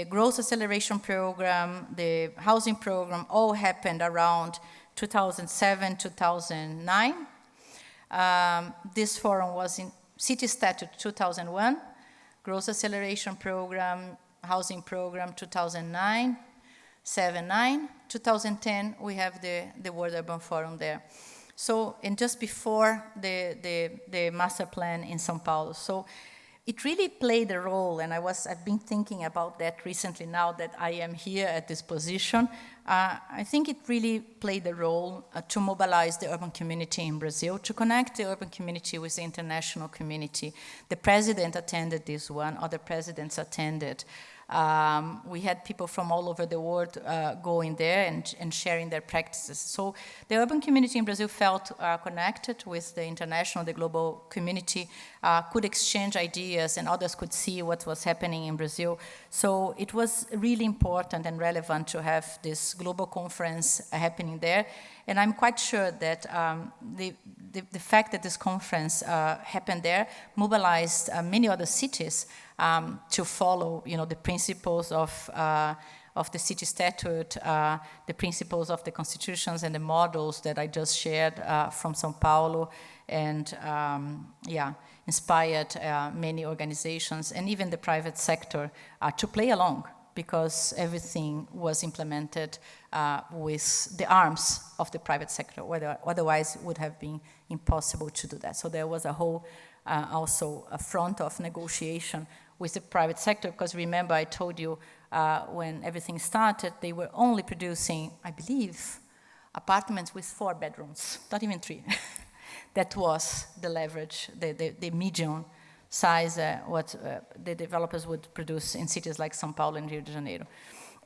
growth acceleration program, the housing program, all happened around 2007, 2009. This forum was in City Statute 2001, growth acceleration program, housing program 2009, 7-9. 2010, we have the World Urban Forum there. So, and just before the master plan in São Paulo. So it really played a role, and I've been thinking about that recently now that I am here at this position. I think it really played a role to mobilize the urban community in Brazil, to connect the urban community with the international community. The president attended this one, other presidents attended. We had people from all over the world going there and sharing their practices. So the urban community in Brazil felt connected with the international, the global community, could exchange ideas, and others could see what was happening in Brazil. So it was really important and relevant to have this global conference happening there. And I'm quite sure that the fact that this conference happened there mobilized many other cities to follow, the principles of the city statute, the principles of the constitutions and the models that I just shared from São Paulo, and inspired many organizations and even the private sector to play along, because everything was implemented with the arms of the private sector, otherwise it would have been impossible to do that. So there was a whole, also a front of negotiation with the private sector, because remember I told you when everything started, they were only producing, I believe, apartments with 4 bedrooms, not even 3. That was the leverage, the median size what the developers would produce in cities like São Paulo and Rio de Janeiro.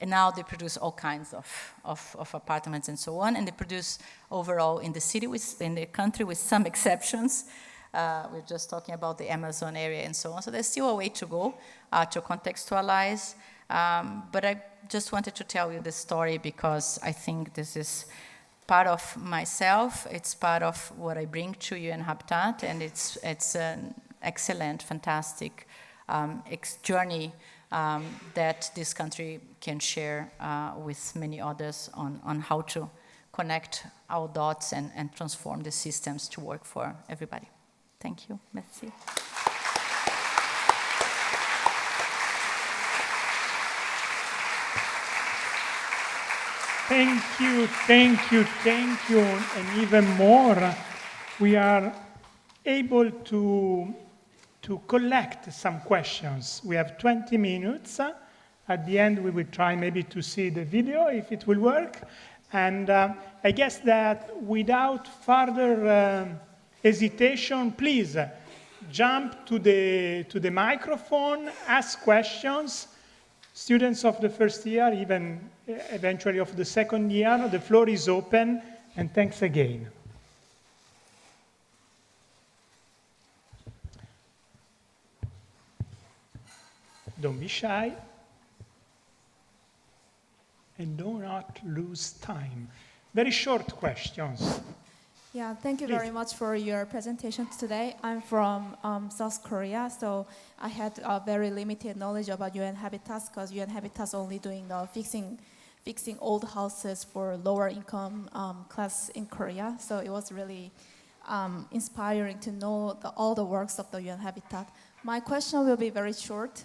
And now they produce all kinds of apartments and so on, and they produce overall in the city, in the country with some exceptions. We're just talking about the Amazon area and so on. So there's still a way to go to contextualize. But I just wanted to tell you this story because I think this is part of myself. It's part of what I bring to UN Habitat, and it's an excellent, fantastic journey that this country can share with many others on how to connect our dots and transform the systems to work for everybody. Thank you. Merci. Thank you, thank you, thank you. And even more, we are able to collect some questions. We have 20 minutes. At the end, we will try maybe to see the video, if it will work. And I guess that without further hesitation, please jump to the microphone, ask questions. Students of the first year, even eventually of the second year, the floor is open, and thanks again. Don't be shy, and do not lose time. Very short questions. Yeah, thank you Please. very much for your presentation today. I'm from South Korea, so I had a very limited knowledge about UN Habitats because UN Habitats only doing the fixing old houses for lower income class in Korea. So it was really inspiring to know all the works of the UN Habitat. My question will be very short.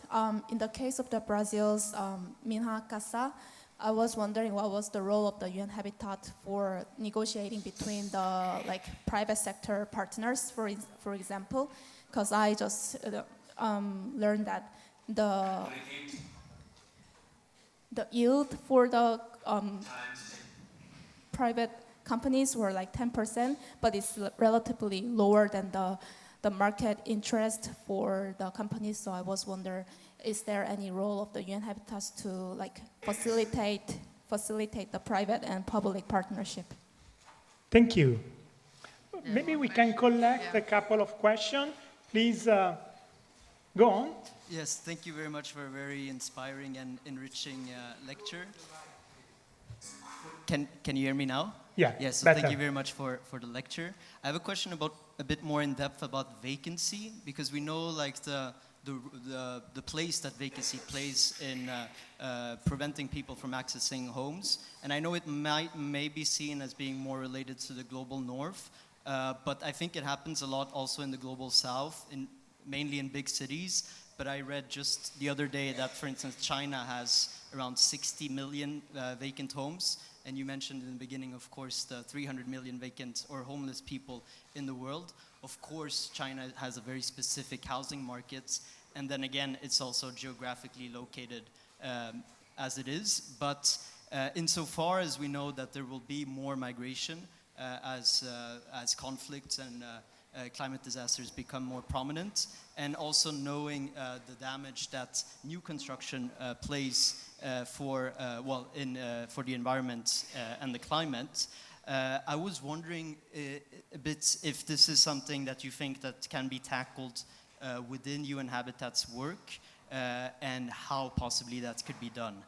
In the case of the Brazil's Minha Casa, I was wondering what was the role of the UN Habitat for negotiating between the private sector partners, for example, because I just learned that the yield for the private companies were like 10%, but it's relatively lower than the market interest for the companies. So I was wondering, is there any role of the UN Habitats to facilitate the private and public partnership? Thank you. Maybe we can collect a couple of questions. Please go on. Yes, thank you very much for a very inspiring and enriching lecture. Can you hear me now? Yeah, yes, so better. thank you very much for the lecture. I have a question about a bit more in depth about vacancy, because we know like the place that vacancy plays in preventing people from accessing homes. And I know it may be seen as being more related to the global north, but I think it happens a lot also in the global south, mainly in big cities. But I read just the other day that, for instance, China has around 60 million vacant homes. And you mentioned in the beginning, of course, the 300 million vacant or homeless people in the world. Of course, China has a very specific housing market. And then again, it's also geographically located as it is. But insofar as we know that there will be more migration as conflicts and climate disasters become more prominent, and also knowing the damage that new construction plays for the environment and the climate, I was wondering a bit if this is something that you think that can be tackled within UN Habitat's work, and how possibly that could be done.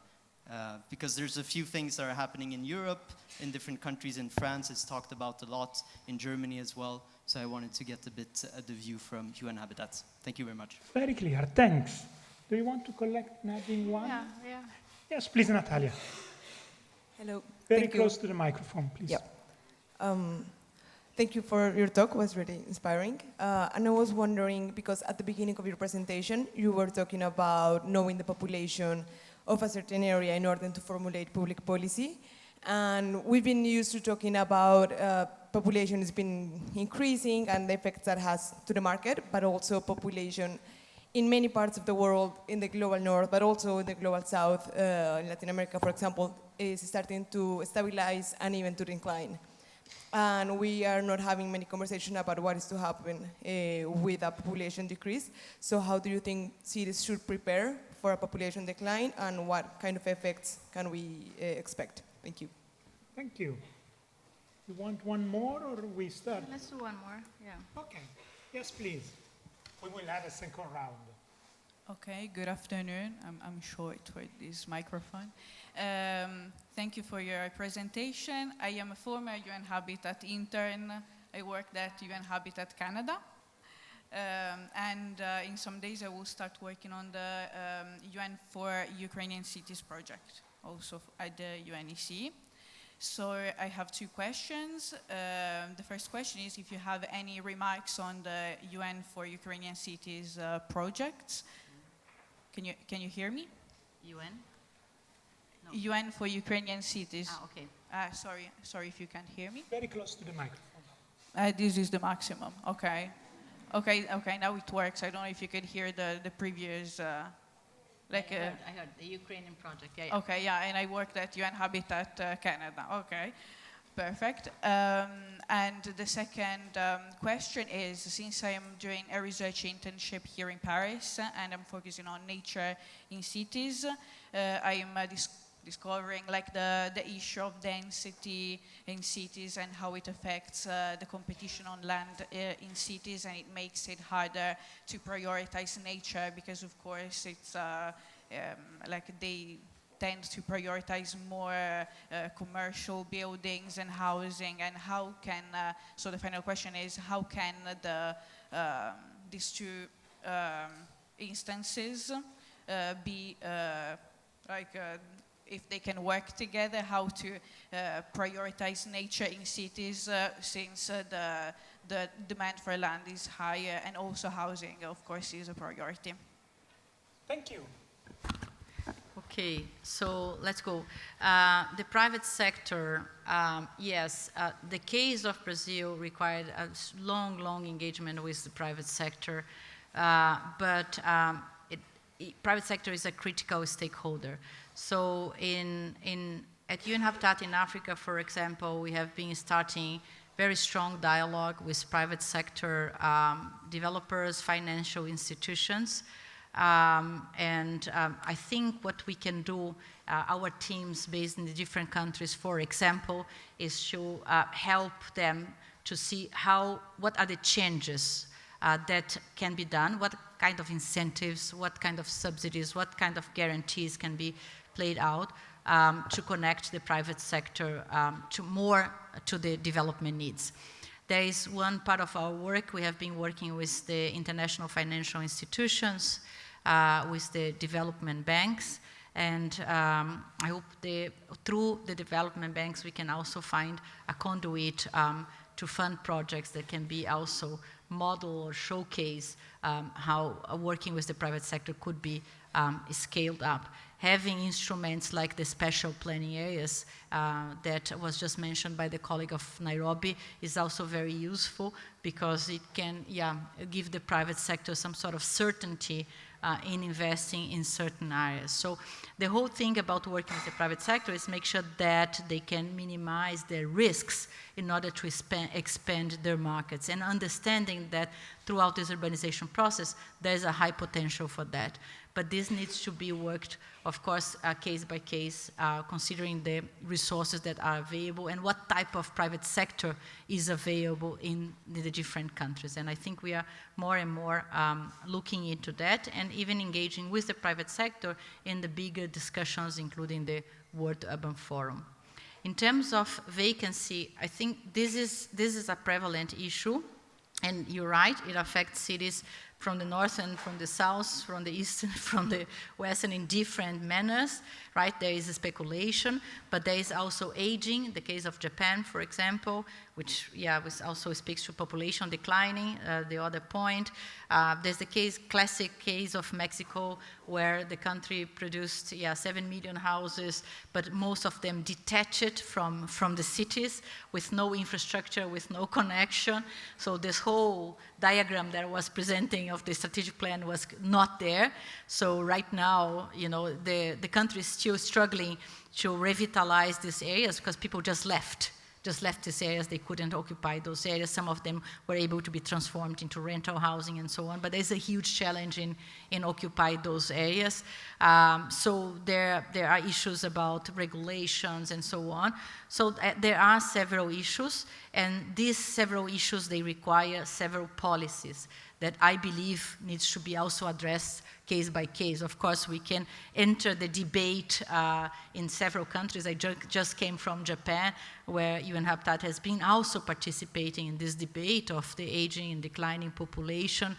Because there's a few things that are happening in Europe, in different countries. In France, it's talked about a lot, in Germany as well. So I wanted to get a bit the view from UN Habitat. Thank you very much. Very clear, thanks. Do you want to collect maybe one? Yeah. Yes, please, Natalia. Hello. Very close to the microphone, please. Yeah. Thank you for your talk. It was really inspiring. And I was wondering, because at the beginning of your presentation, you were talking about knowing the population of a certain area in order to formulate public policy. And we've been used to talking about population has been increasing and the effects that has to the market, but also population in many parts of the world, in the global north, but also in the global south, in Latin America, for example, is starting to stabilize and even to decline. And we are not having many conversations about what is to happen with a population decrease. So how do you think cities should prepare for a population decline, and what kind of effects can we expect? Thank you. Thank you. You want one more, or we start? Let's do one more, yeah. Okay. Yes, please. We will have a second round. Okay, good afternoon. I'm short for this microphone. Thank you for your presentation. I am a former UN Habitat intern. I worked at UN Habitat Canada. And in some days I will start working on the UN for Ukrainian Cities project, also at the UNEC. So I have two questions. The first question is if you have any remarks on the UN for Ukrainian Cities projects. Can you hear me? UN? No. UN for Ukrainian Cities. Ah, okay. Sorry if you can't hear me. Very close to the microphone. This is the maximum. Okay. Okay, now it works. I don't know if you could hear the previous, I heard the Ukrainian project, yeah. Okay, yeah, and I worked at UN Habitat Canada. Okay, perfect. And the second question is, since I am doing a research internship here in Paris and I'm focusing on nature in cities, I am discovering like the issue of density in cities and how it affects the competition on land in cities, and it makes it harder to prioritize nature because of course it's like they tend to prioritize more commercial buildings and housing, and how can, so the final question is, how can these two instances be if they can work together, how to prioritize nature in cities since the demand for land is higher, and also housing, of course, is a priority. Thank you. Okay, so let's go. The private sector, yes, the case of Brazil required a long engagement with the private sector, but private sector is a critical stakeholder. So at UN Habitat in Africa, for example, we have been starting very strong dialogue with private sector developers, financial institutions. I think what we can do, our teams based in the different countries, for example, is to help them to see what are the changes that can be done, what kind of incentives, what kind of subsidies, what kind of guarantees can be played out to connect the private sector to the development needs. There is one part of our work, we have been working with the international financial institutions, with the development banks, and I hope through the development banks we can also find a conduit to fund projects that can be also model or showcase how working with the private sector could be scaled up. Having instruments like the special planning areas that was just mentioned by the colleague of Nairobi is also very useful, because it can give the private sector some sort of certainty in investing in certain areas. So the whole thing about working with the private sector is make sure that they can minimize their risks in order to expand their markets, and understanding that throughout this urbanization process there's a high potential for that. But this needs to be worked, of course, case by case, considering the resources that are available and what type of private sector is available in the different countries. And I think we are more and more looking into that, and even engaging with the private sector in the bigger discussions, including the World Urban Forum. In terms of vacancy, I think this is a prevalent issue, and you're right, it affects cities from the north and from the south, from the east and from the west, and in different manners, right? There is a speculation, but there is also aging, the case of Japan, for example, which also speaks to population declining, the other point. There's the classic case of Mexico, where the country produced 7 million houses, but most of them detached from the cities, with no infrastructure, with no connection. So this whole diagram that I was presenting beginning of the strategic plan was not there. So right now, you know, the country is still struggling to revitalize these areas because people just left these areas. They couldn't occupy those areas. Some of them were able to be transformed into rental housing and so on, but there's a huge challenge in occupy those areas. So there are issues about regulations and so on. So there are several issues, and these several issues, they require several policies that I believe needs to be also addressed case by case. Of course, we can enter the debate in several countries. I just came from Japan, where UN Habitat has been also participating in this debate of the aging and declining population.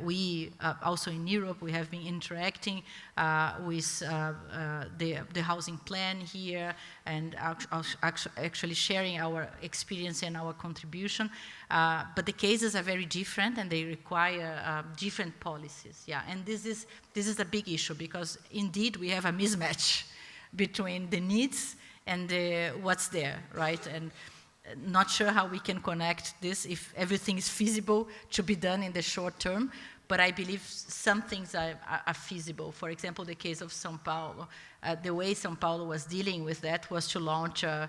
We, also in Europe, we have been interacting with the housing plan here and actually sharing our experience and our contribution. But the cases are very different and they require different policies. Yeah, and this is a big issue because indeed we have a mismatch between the needs and what's there, right? And not sure how we can connect this if everything is feasible to be done in the short term, but I believe some things are feasible. For example, the case of São Paulo. The way São Paulo was dealing with that was to launch a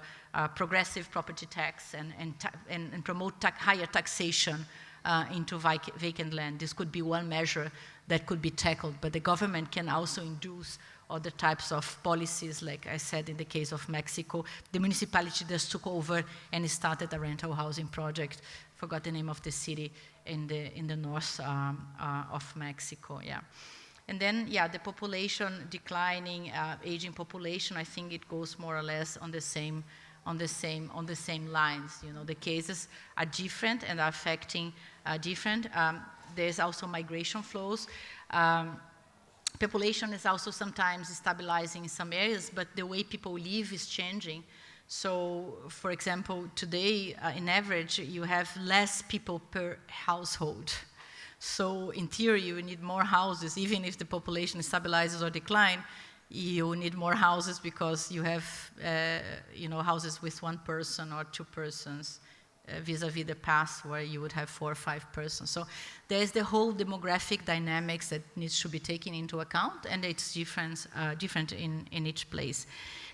progressive property tax and promote higher taxation into vacant land. This could be one measure that could be tackled, but the government can also induce other types of policies, like I said in the case of Mexico. The municipality just took over and started a rental housing project, forgot the name of the city in the north of Mexico, yeah. And then, yeah, the population declining, aging population, I think it goes more or less on the same lines. You know, the cases are different and are affecting different. There's also migration flows. Population is also sometimes stabilizing in some areas, but the way people live is changing. So, for example, today, in average, you have less people per household. So, in theory, you need more houses, even if the population stabilizes or declines. You need more houses because you have, you know, houses with one person or two persons, vis-a-vis the past where you would have 4 or 5 persons. So there's the whole demographic dynamics that needs to be taken into account, and it's different in each place.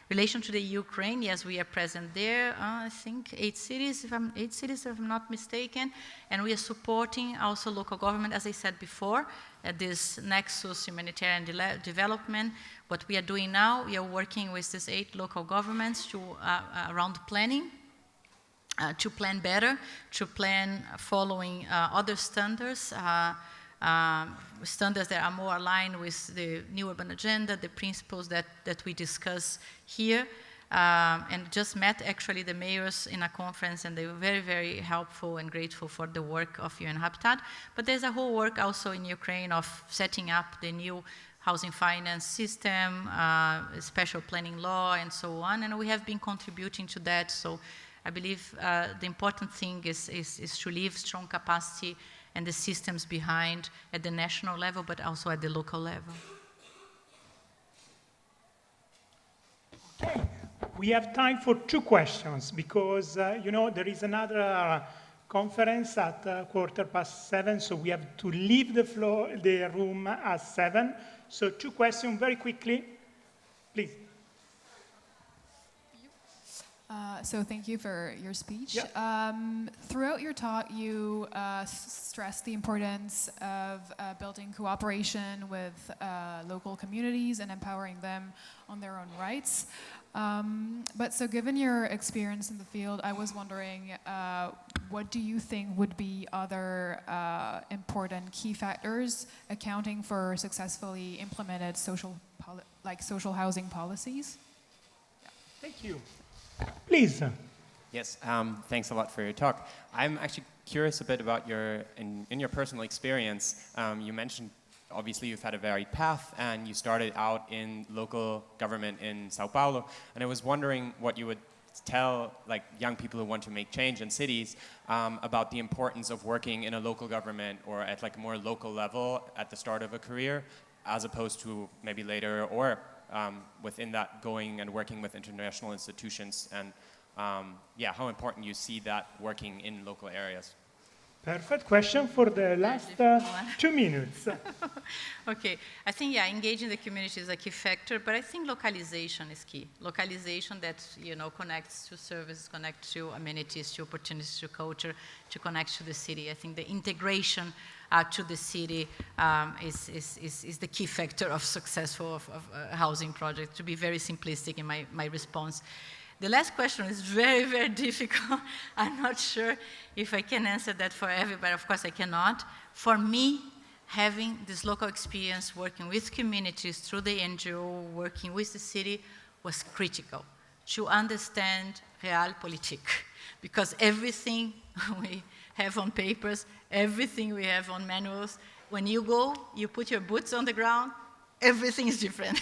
Relation to the Ukraine, yes, we are present there. I think 8 cities, if I'm not mistaken, and we are supporting also local government, as I said before, at this Nexus humanitarian development. What we are doing now, we are working with these 8 local governments to around planning. To plan better, to plan following other standards, standards that are more aligned with the new urban agenda, the principles that we discuss here, and just met actually the mayors in a conference, and they were very, very helpful and grateful for the work of UN Habitat. But there's a whole work also in Ukraine of setting up the new housing finance system, special planning law, and so on, and we have been contributing to that. So I believe the important thing is to leave strong capacity and the systems behind at the national level, but also at the local level. Okay, we have time for 2 questions because, you know, there is another conference at 7:15, so we have to leave the room at 7. So 2 questions very quickly, please. So thank you for your speech. Yep. Throughout your talk, you stressed the importance of building cooperation with local communities and empowering them on their own rights. But so given your experience in the field, I was wondering, what do you think would be other important key factors accounting for successfully implemented social housing policies? Yeah. Thank you. Please. Yes, thanks a lot for your talk. I'm actually curious a bit about in your personal experience. You mentioned, obviously, you've had a varied path, and you started out in local government in Sao Paulo. And I was wondering what you would tell young people who want to make change in cities about the importance of working in a local government or at a more local level at the start of a career, as opposed to maybe later, or within that going and working with international institutions, and yeah, how important you see that working in local areas. Perfect question for the last 2 minutes. Okay, I think, yeah, engaging the community is a key factor, but I think localization is key. Localization that, you know, connects to services, connects to amenities, to opportunities, to culture, to connect to the city. I think the integration to the city is the key factor of successful of housing project, to be very simplistic in my response. The last question is very, very difficult. I'm not sure if I can answer that for everybody. Of course, I cannot. For me, having this local experience, working with communities through the NGO, working with the city, was critical to understand realpolitik. Because everything we have on papers, everything we have on manuals, when you go, you put your boots on the ground, everything is different.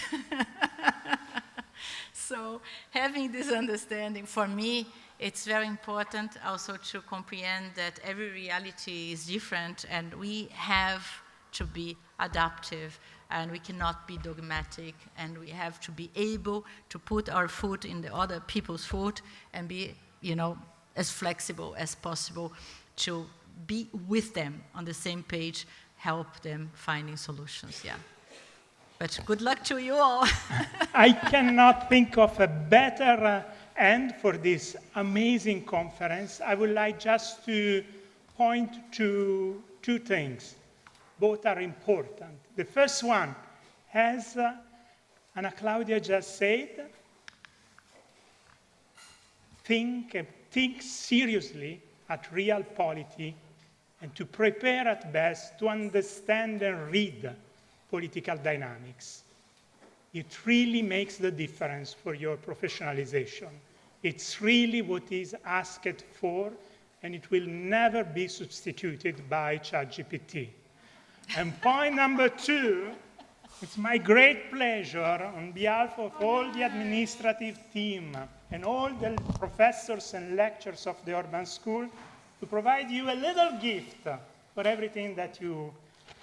So having this understanding, for me, it's very important also to comprehend that every reality is different and we have to be adaptive and we cannot be dogmatic and we have to be able to put our foot in the other people's foot and be, you know, as flexible as possible to be with them on the same page, help them finding solutions, yeah. But good luck to you all. I cannot think of a better end for this amazing conference. I would like just to point to 2 things. Both are important. The first one, as Anacláudia just said, think seriously at realpolitik and to prepare at best to understand and read political dynamics. It really makes the difference for your professionalization. It's really what is asked for, and it will never be substituted by ChatGPT. And point number 2, it's my great pleasure on behalf of all the administrative team and all the professors and lecturers of the Urban School to provide you a little gift for everything that you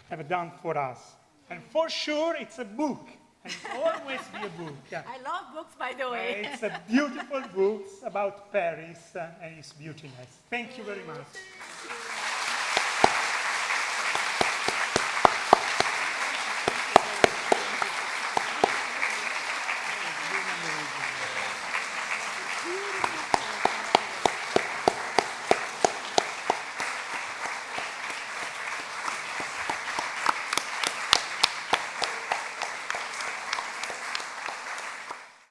have done for us. And for sure, it's a book. And it will always be a book. I love books, by the way. It's a beautiful book about Paris and its beautiness. Thank you very much.